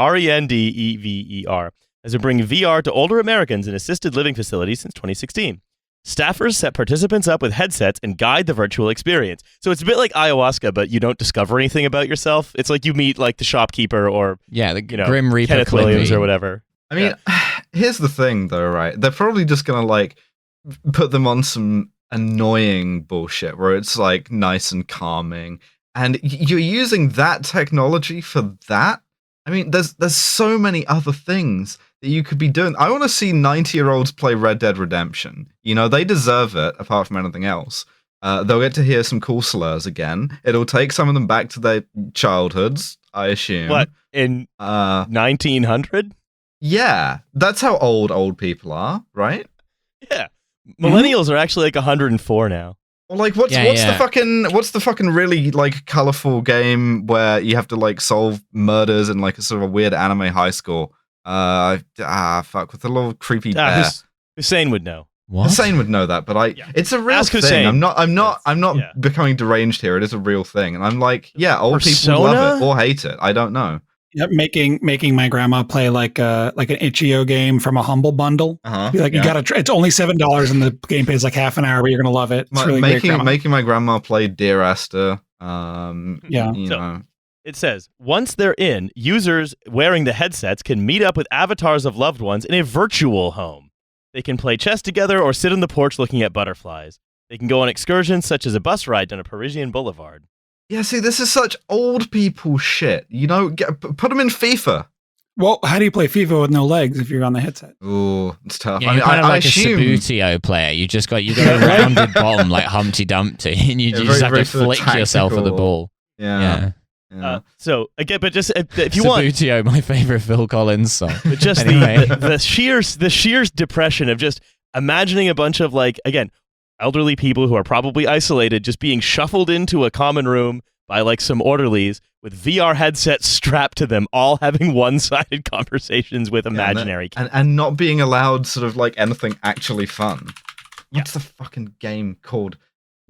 has been bringing VR to older Americans in assisted living facilities since 2016. Staffers set participants up with headsets and guide the virtual experience. So it's a bit like ayahuasca, but you don't discover anything about yourself. It's like you meet like the shopkeeper or Grim Reaper Kenneth Williams or whatever. I mean, here's the thing though, right? They're probably just gonna like put them on some annoying bullshit where it's like nice and calming, and you're using that technology for that. I mean, there's so many other things that you could be doing. I want to see 90-year-olds play Red Dead Redemption. You know, they deserve it. Apart from anything else, they'll get to hear some cool slurs again. It'll take some of them back to their childhoods, I assume. What, in 1900? Yeah, that's how old people are, right? Yeah. Millennials are actually like 104 now. Well, like, what's the fucking really like colorful game where you have to like solve murders in like a sort of a weird anime high school? Fuck, with the little creepy bear. Hussein would know. What? Hussein would know that, but it's a real Ask thing. Hussein. I'm not becoming deranged here. It is a real thing, and I'm like, old Persona? people love it or hate it. I don't know. Yep, making my grandma play like an itch.io game from a Humble Bundle. Be like, you gotta. It's only $7, and the game pays like half an hour, but you're gonna love it. It's really great, making my grandma play Dear Esther. It says, once they're in, users wearing the headsets can meet up with avatars of loved ones in a virtual home. They can play chess together or sit on the porch looking at butterflies. They can go on excursions such as a bus ride down a Parisian boulevard. Yeah, see, this is such old people shit. You know, put them in FIFA. Well, how do you play FIFA with no legs if you're on the headset? Oh, it's tough. Yeah, you're kind of like a Subbuteo player. You got a rounded bottom like Humpty Dumpty, and you just have to flick yourself at the ball. Yeah. So again, but just if you want Subbuteo, my favorite Phil Collins song. But just anyway. the sheer depression of just imagining a bunch of like, again, elderly people who are probably isolated just being shuffled into a common room by like some orderlies with VR headsets strapped to them, all having one-sided conversations with imaginary kids. And not being allowed sort of like anything actually fun. What's the fucking game called?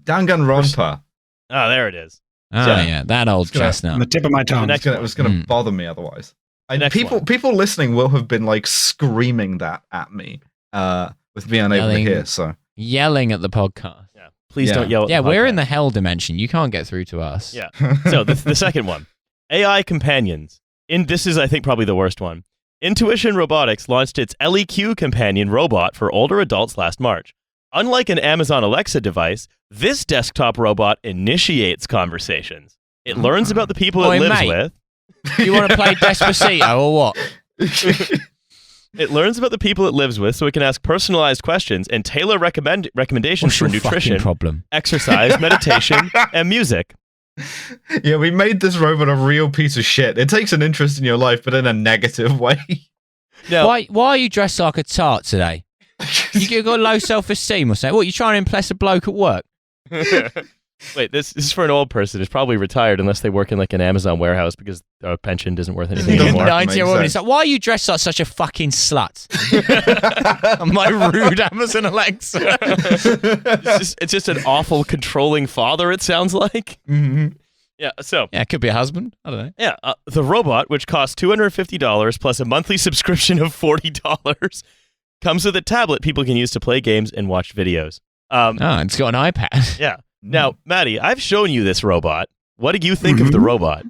Danganronpa. Oh, there it is. Oh, yeah, that old chestnut. On the tip of my tongue. It was going to bother me otherwise. People listening will have been like screaming that at me with me unable to hear. So yelling at the podcast. Yeah, please don't yell at the the we're podcast. in the hell dimension. You can't get through to us. Yeah. So the second one, AI companions. This is, I think, probably the worst one. Intuition Robotics launched its LEQ companion robot for older adults last March. Unlike an Amazon Alexa device, this desktop robot initiates conversations. It learns about the people it lives with. You want to play Despacito or what? It learns about the people it lives with, so it can ask personalized questions and tailor recommendations for nutrition, exercise, meditation, and music. Yeah, we made this robot a real piece of shit. It takes an interest in your life, but in a negative way. Now, why are you dressed like a tart today? You got low self-esteem or something? What, you trying to impress a bloke at work? Wait, this is for an old person who's probably retired unless they work in like an Amazon warehouse because their pension isn't worth anything anymore. 90-year-old woman. It's like, why are you dressed like such a fucking slut? My rude Amazon Alexa. It's just an awful controlling father, it sounds like. Mm-hmm. Yeah, so. Yeah, it could be a husband. I don't know. Yeah, the robot, which costs $250 plus a monthly subscription of $40, comes with a tablet people can use to play games and watch videos. It's got an iPad. Yeah. Now, Mattie, I've shown you this robot. What do you think of the robot?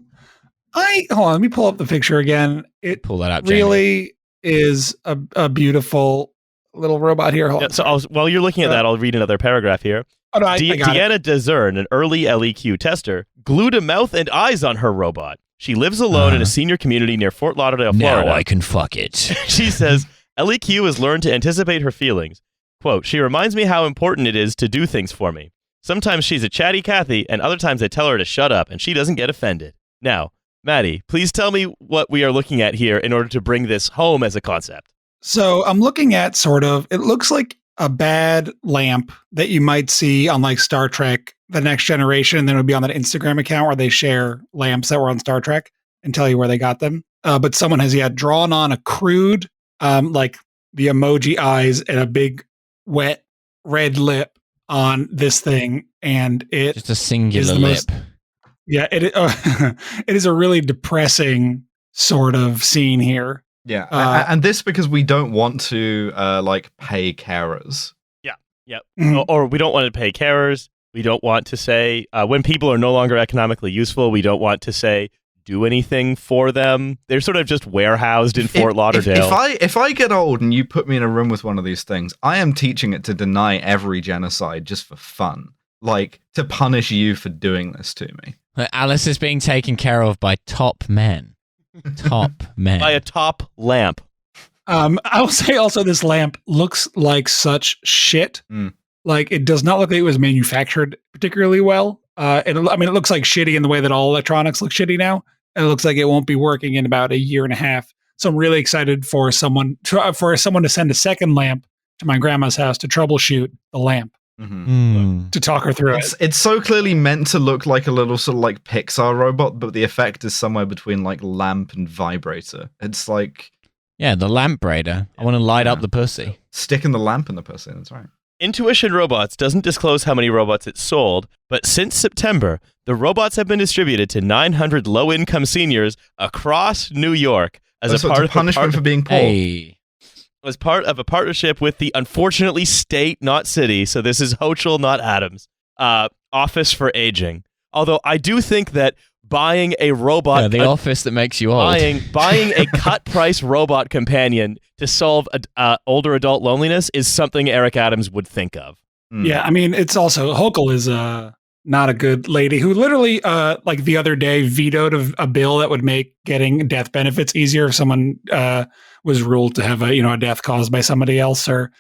Hold on, let me pull up the picture again. It pull that up. Really is a beautiful little robot here. Yeah, so while you're looking at that, I'll read another paragraph here. Oh, no, I got Deanna Dezern, an early LEQ tester, glued a mouth and eyes on her robot. She lives alone in a senior community near Fort Lauderdale, Florida. Now I can fuck it. She says, LEQ has learned to anticipate her feelings. Quote, she reminds me how important it is to do things for me. Sometimes she's a chatty Cathy, and other times I tell her to shut up, and she doesn't get offended. Now, Mattie, please tell me what we are looking at here in order to bring this home as a concept. So I'm looking at it looks like a bad lamp that you might see on like Star Trek, The Next Generation, and then it would be on that Instagram account where they share lamps that were on Star Trek and tell you where they got them. But someone has drawn on a crude, like the emoji eyes and a big wet red lip on this thing, and it just a singular lip. It is a really depressing sort of scene here. Yeah, and this because we don't want to like pay carers. Yeah. Or we don't want to pay carers. We don't want to say when people are no longer economically useful. We don't want to say do anything for them. They're sort of just warehoused in Fort Lauderdale. If I get old and you put me in a room with one of these things, I am teaching it to deny every genocide just for fun. Like, to punish you for doing this to me. Alice is being taken care of by top men. Top men. By a top lamp. I'll say also this lamp looks like such shit. Like, it does not look like it was manufactured particularly well. It looks like shitty in the way that all electronics look shitty now. And it looks like it won't be working in about a year and a half. So I'm really excited for someone to send a second lamp to my grandma's house to troubleshoot the lamp. To talk her through it. It's so clearly meant to look like a little sort of like Pixar robot, but the effect is somewhere between like lamp and vibrator. It's like... Yeah, the lamp braider. I want to light up the pussy. Sticking the lamp in the pussy, that's right. Intuition Robots doesn't disclose how many robots it sold, but since September, the robots have been distributed to 900 low-income seniors across New York as a part of punishment for being poor. Hey. as part of a partnership with the unfortunately state, not city, so this is Hochul, not Adams, Office for Aging. Although I do think that buying a robot, the office that makes you old, buying a cut price robot companion to solve older adult loneliness is something Eric Adams would think of. Yeah, I mean, it's also Hochul is not a good lady who literally, like the other day, vetoed a bill that would make getting death benefits easier if someone was ruled to have a death caused by somebody else, or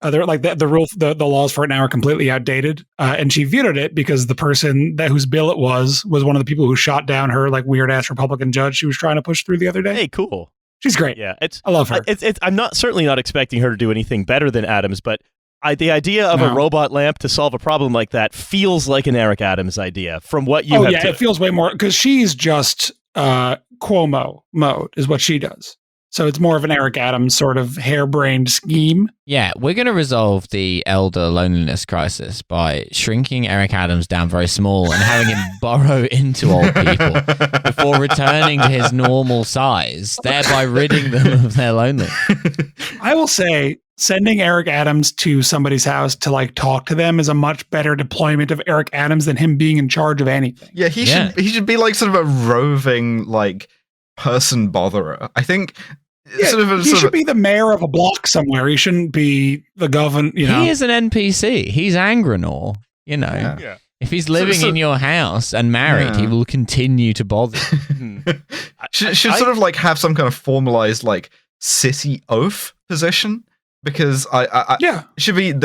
other like the laws for it now are completely outdated. And she vetoed it because the person whose bill it was one of the people who shot down her like weird ass Republican judge she was trying to push through the other day. Hey, cool. She's great. Yeah, I love her. I'm certainly not expecting her to do anything better than Adams, but the idea of a robot lamp to solve a problem like that feels like an Eric Adams idea. From what you have, it feels way more because she's just Cuomo mode is what she does. So it's more of an Eric Adams sort of harebrained scheme. Yeah, we're going to resolve the elder loneliness crisis by shrinking Eric Adams down very small and having him burrow into old people before returning to his normal size, thereby ridding them of their loneliness. I will say, sending Eric Adams to somebody's house to like talk to them is a much better deployment of Eric Adams than him being in charge of anything. Yeah, he should be like sort of a roving like person botherer. I think he should be the mayor of a block somewhere. He shouldn't be the governor. He is an NPC. He's Angranor. Yeah. If he's living in your house and married, he will continue to bother. should sort of like have some kind of formalized like city oath position. Because there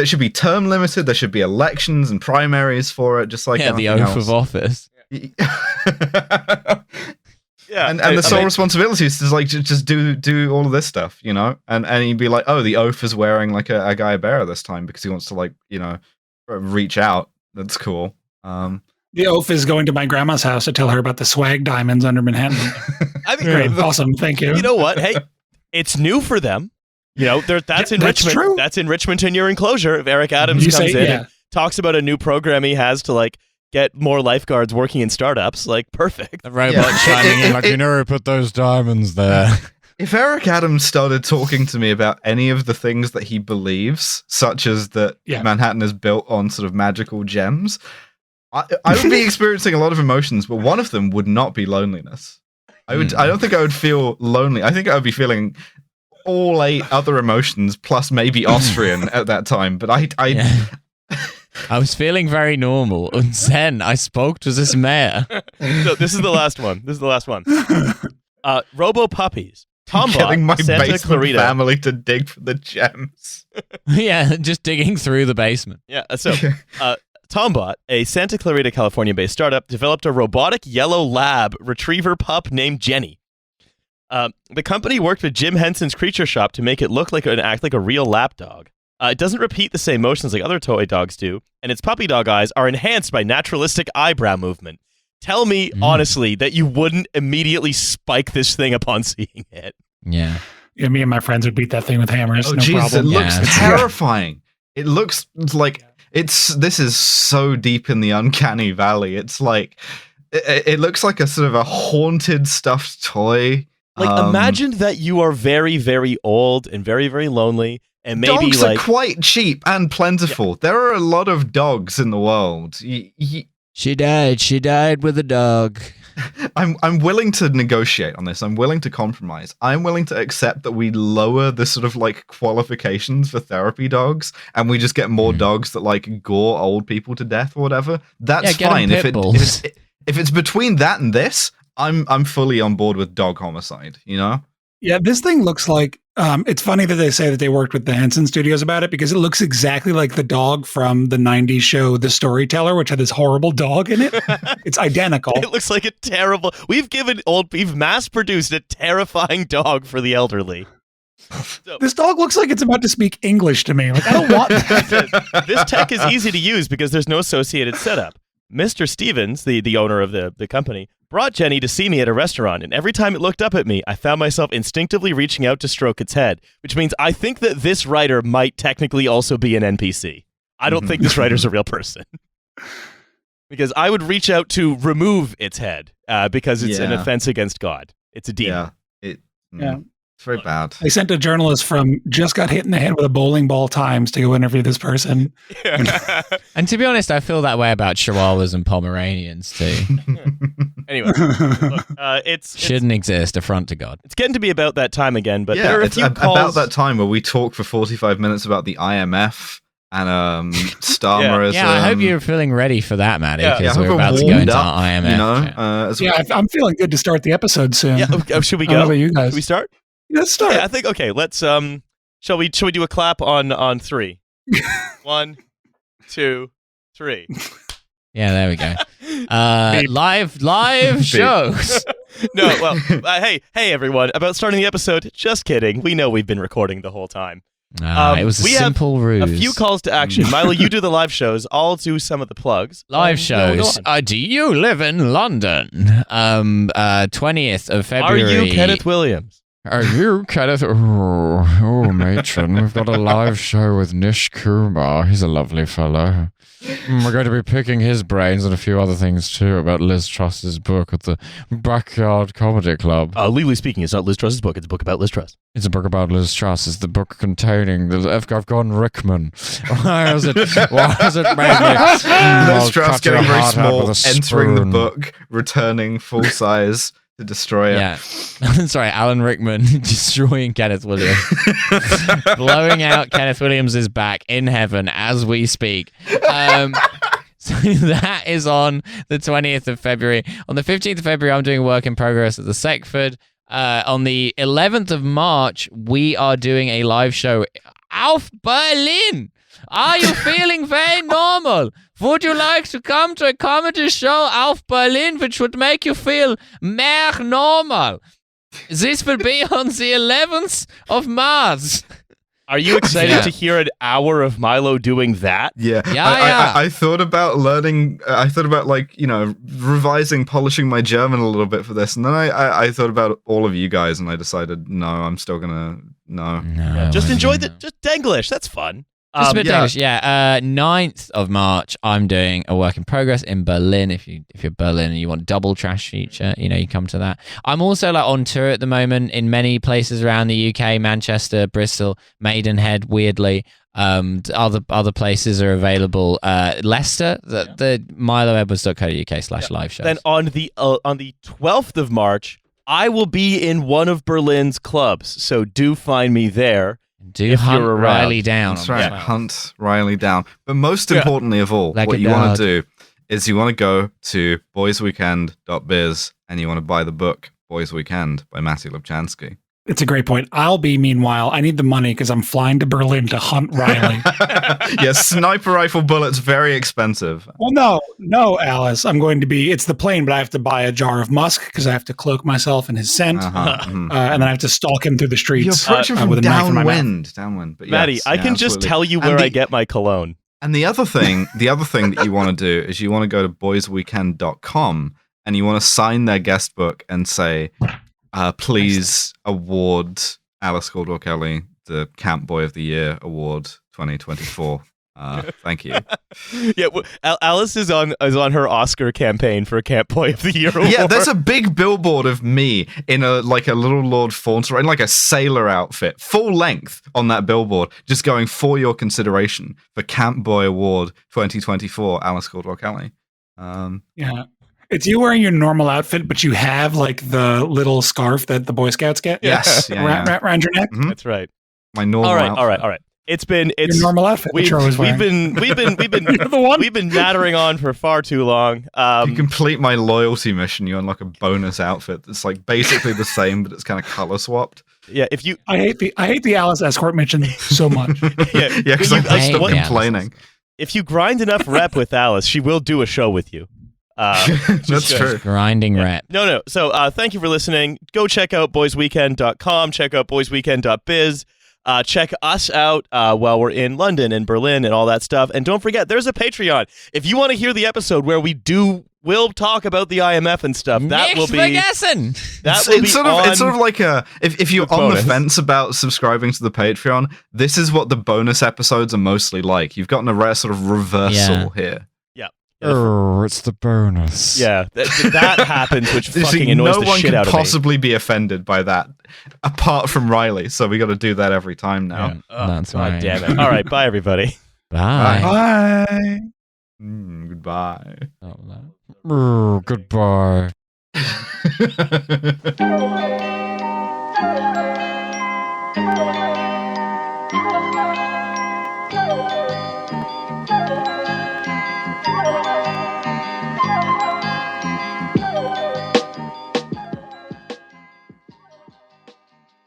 should be term limited. There should be elections and primaries for it, just like the oath of office. Yeah, and the sole responsibility is to like just do all of this stuff, and he'd be like, oh, the oath is wearing like a guy bearer this time because he wants to like reach out. That's cool. The oath is going to my grandma's house to tell her about the swag diamonds under Manhattan. I mean, great, awesome, thank you. You know what? Hey, it's new for them. That's enrichment. True. That's enrichment in your enclosure. If Eric Adams comes in and talks about a new program he has to like get more lifeguards working in startups, like perfect. The robot shining in like, who put those diamonds there? If Eric Adams started talking to me about any of the things that he believes, such as that Manhattan is built on sort of magical gems, I would be experiencing a lot of emotions, but one of them would not be loneliness. I don't think I would feel lonely. I think I would be feeling all 8 other emotions plus maybe Austrian at that time, but I was feeling very normal, and then I spoke to this mayor. So this is the last one. Robo Puppies. Tombot, getting my Santa basement Clarita. family to dig for the gems. Yeah, just digging through the basement. Yeah, so Tombot, a Santa Clarita, California-based startup, developed a robotic yellow lab retriever pup named Jenny. The company worked with Jim Henson's Creature Shop to make it look like and act like a real lapdog. It doesn't repeat the same motions like other toy dogs do, and its puppy dog eyes are enhanced by naturalistic eyebrow movement. Tell me, honestly, that you wouldn't immediately spike this thing upon seeing it. Yeah. Yeah, me and my friends would beat that thing with hammers. Oh, no Jesus, problem. it looks terrifying. It looks like this is so deep in the uncanny valley. It's like, it looks like a sort of a haunted stuffed toy. Like, imagine that you are very, very old and very, very lonely. And maybe dogs are quite cheap and plentiful. Yeah. There are a lot of dogs in the world. She died with a dog. I'm willing to negotiate on this. I'm willing to compromise. I'm willing to accept that we lower the sort of like qualifications for therapy dogs, and we just get more dogs that like gore old people to death or whatever. That's fine. If it's between that and this, I'm fully on board with dog homicide. Yeah, this thing looks like, it's funny that they say that they worked with the Henson Studios about it because it looks exactly like the dog from the 90s show The Storyteller, which had this horrible dog in it. It's identical. It looks like a terrible... We've mass-produced a terrifying dog for the elderly. So, this dog looks like it's about to speak English to me. Like, I don't want that. This tech is easy to use because there's no associated setup. Mr. Stevens, the owner of the company, brought Jenny to see me at a restaurant, and every time it looked up at me, I found myself instinctively reaching out to stroke its head, which means I think that this writer might technically also be an NPC. I don't think this writer's a real person. Because I would reach out to remove its head because it's an offense against God. It's a demon. Yeah. It's very bad. They sent a journalist from just got hit in the head with a bowling ball Times to go interview this person. And to be honest, I feel that way about Chihuahuas and Pomeranians too. Anyway, look, it's Shouldn't exist, affront to God. It's getting to be about that time again, but Yeah, there are a it's few calls. about that time where we talked for 45 minutes about the IMF and Starmerism. Yeah, I hope you're feeling ready for that, Matty, Yeah. because I hope we're we're about to go warmed into up, IMF. You know, Yeah, I'm feeling good to start the episode soon. Yeah, should we I don't know go? about you guys. Should we start? Let's start. Yeah, I think okay. Let's shall we do a clap on 3? 1, 2, 3. Yeah, there we go. Live shows. No, well, hey everyone! About starting the episode. Just kidding. We know we've been recording the whole time. It was a simple ruse. A few calls to action. Milo, you do the live shows. I'll do some of the plugs. Live shows. Do you live in London? 20th of February. Are you Kenneth Williams? Are you Kenneth? Oh, matron, we've got a live show with Nish Kumar. He's a lovely fellow. We're going to be picking his brains and a few other things too about Liz Truss's book at the Backyard Comedy Club. Legally speaking, it's not Liz Truss's book. It's a book about Liz Truss. It's a book about Liz Truss. It's the book containing the I've gone Rickman. Why has it made me? Liz Truss getting very small, entering the book, returning full size to destroy it. Yeah. Sorry, Alan Rickman destroying Kenneth Williams. Blowing out Kenneth Williams' back in heaven as we speak. So that is on the 20th of February. On the 15th of February, I'm doing work in progress at the Seckford. On the 11th of March, we are doing a live show auf Berlin. Are you feeling very normal? Would you like to come to a comedy show auf Berlin, which would make you feel more normal? This will be on the 11th of March. Are you excited to hear an hour of Milo doing that? Yeah. Yeah. I thought about learning. I thought about revising, polishing my German a little bit for this, and then I thought about all of you guys, and I decided no, I'm still gonna no. Just enjoy just Denglish. That's fun. Just a bit English, 9th of March, I'm doing a work in progress in Berlin. If you're Berlin and you want double Trashfuture, you come to that. I'm also on tour at the moment in many places around the UK, Manchester, Bristol, Maidenhead, weirdly. Other places are available. Leicester, the miloedwards.co.uk/live shows. Then on the 12th of March, I will be in one of Berlin's clubs, so do find me there. Do hunt Riley down. That's right. Hunt Riley down. But most importantly of all, Like what a you want dog. to do is you want to go to boysweekend.biz and you want to buy the book Boys Weekend by Mattie Lubchansky. It's a great point. I'll be, meanwhile, I need the money because I'm flying to Berlin to hunt Riley. Yeah, sniper rifle bullets, very expensive. Well, no, Alice. I'm going to be, it's the plane, but I have to buy a jar of musk because I have to cloak myself in his scent. Mhm. And then I have to stalk him through the streets. You're approaching from with a knife in my mouth. downwind. But Maddie, yes, I can just absolutely. tell you where I get my cologne. And the other thing that you want to do is you want to go to boysweekend.com and you want to sign their guest book and say, please award Alice Caldwell Kelly the Camp Boy of the Year Award 2024. Thank you. Yeah, Alice is on her Oscar campaign for Camp Boy of the Year award. Yeah, there's a big billboard of me in a little Lord Fauntleroy, in like a sailor outfit, full length on that billboard, just going for your consideration for Camp Boy Award 2024, Alice Caldwell Kelly. Yeah. It's you wearing your normal outfit, but you have like the little scarf that the Boy Scouts get. Yes, Around your neck. Mhm. That's right. My normal outfit. All right. It's Your normal outfit that you're always wearing. we've been You're the one. we've been nattering on for far too long. You complete my loyalty mission, you unlock a bonus outfit that's like basically the same, but it's kind of color swapped. Yeah, if you I hate the Alice escort mission so much. yeah, Yeah, because when you- I'm still what- complaining. if you grind enough rep with Alice, she will do a show with you. That's true. Grinding rep. No. So thank you for listening. Go check out boysweekend.com. Check out boysweekend.biz. Check us out while we're in London and Berlin and all that stuff. And don't forget, there's a Patreon. If you want to hear the episode where we do will talk about the IMF and stuff. That will be vergessen. that will be It's sort of like if you're the on the bonus. fence about subscribing to the Patreon, this is what the bonus episodes are mostly like. You've gotten a rare sort of reversal here. Oh, it's the bonus. Yeah, that happens, which You see, fucking annoys no the one shit can out of me. possibly be offended by that, apart from Riley. So we got to do that every time now. Yeah, Oh, that's God right. damn it. All right, bye everybody. Bye. Bye. Goodbye. Oh, goodbye.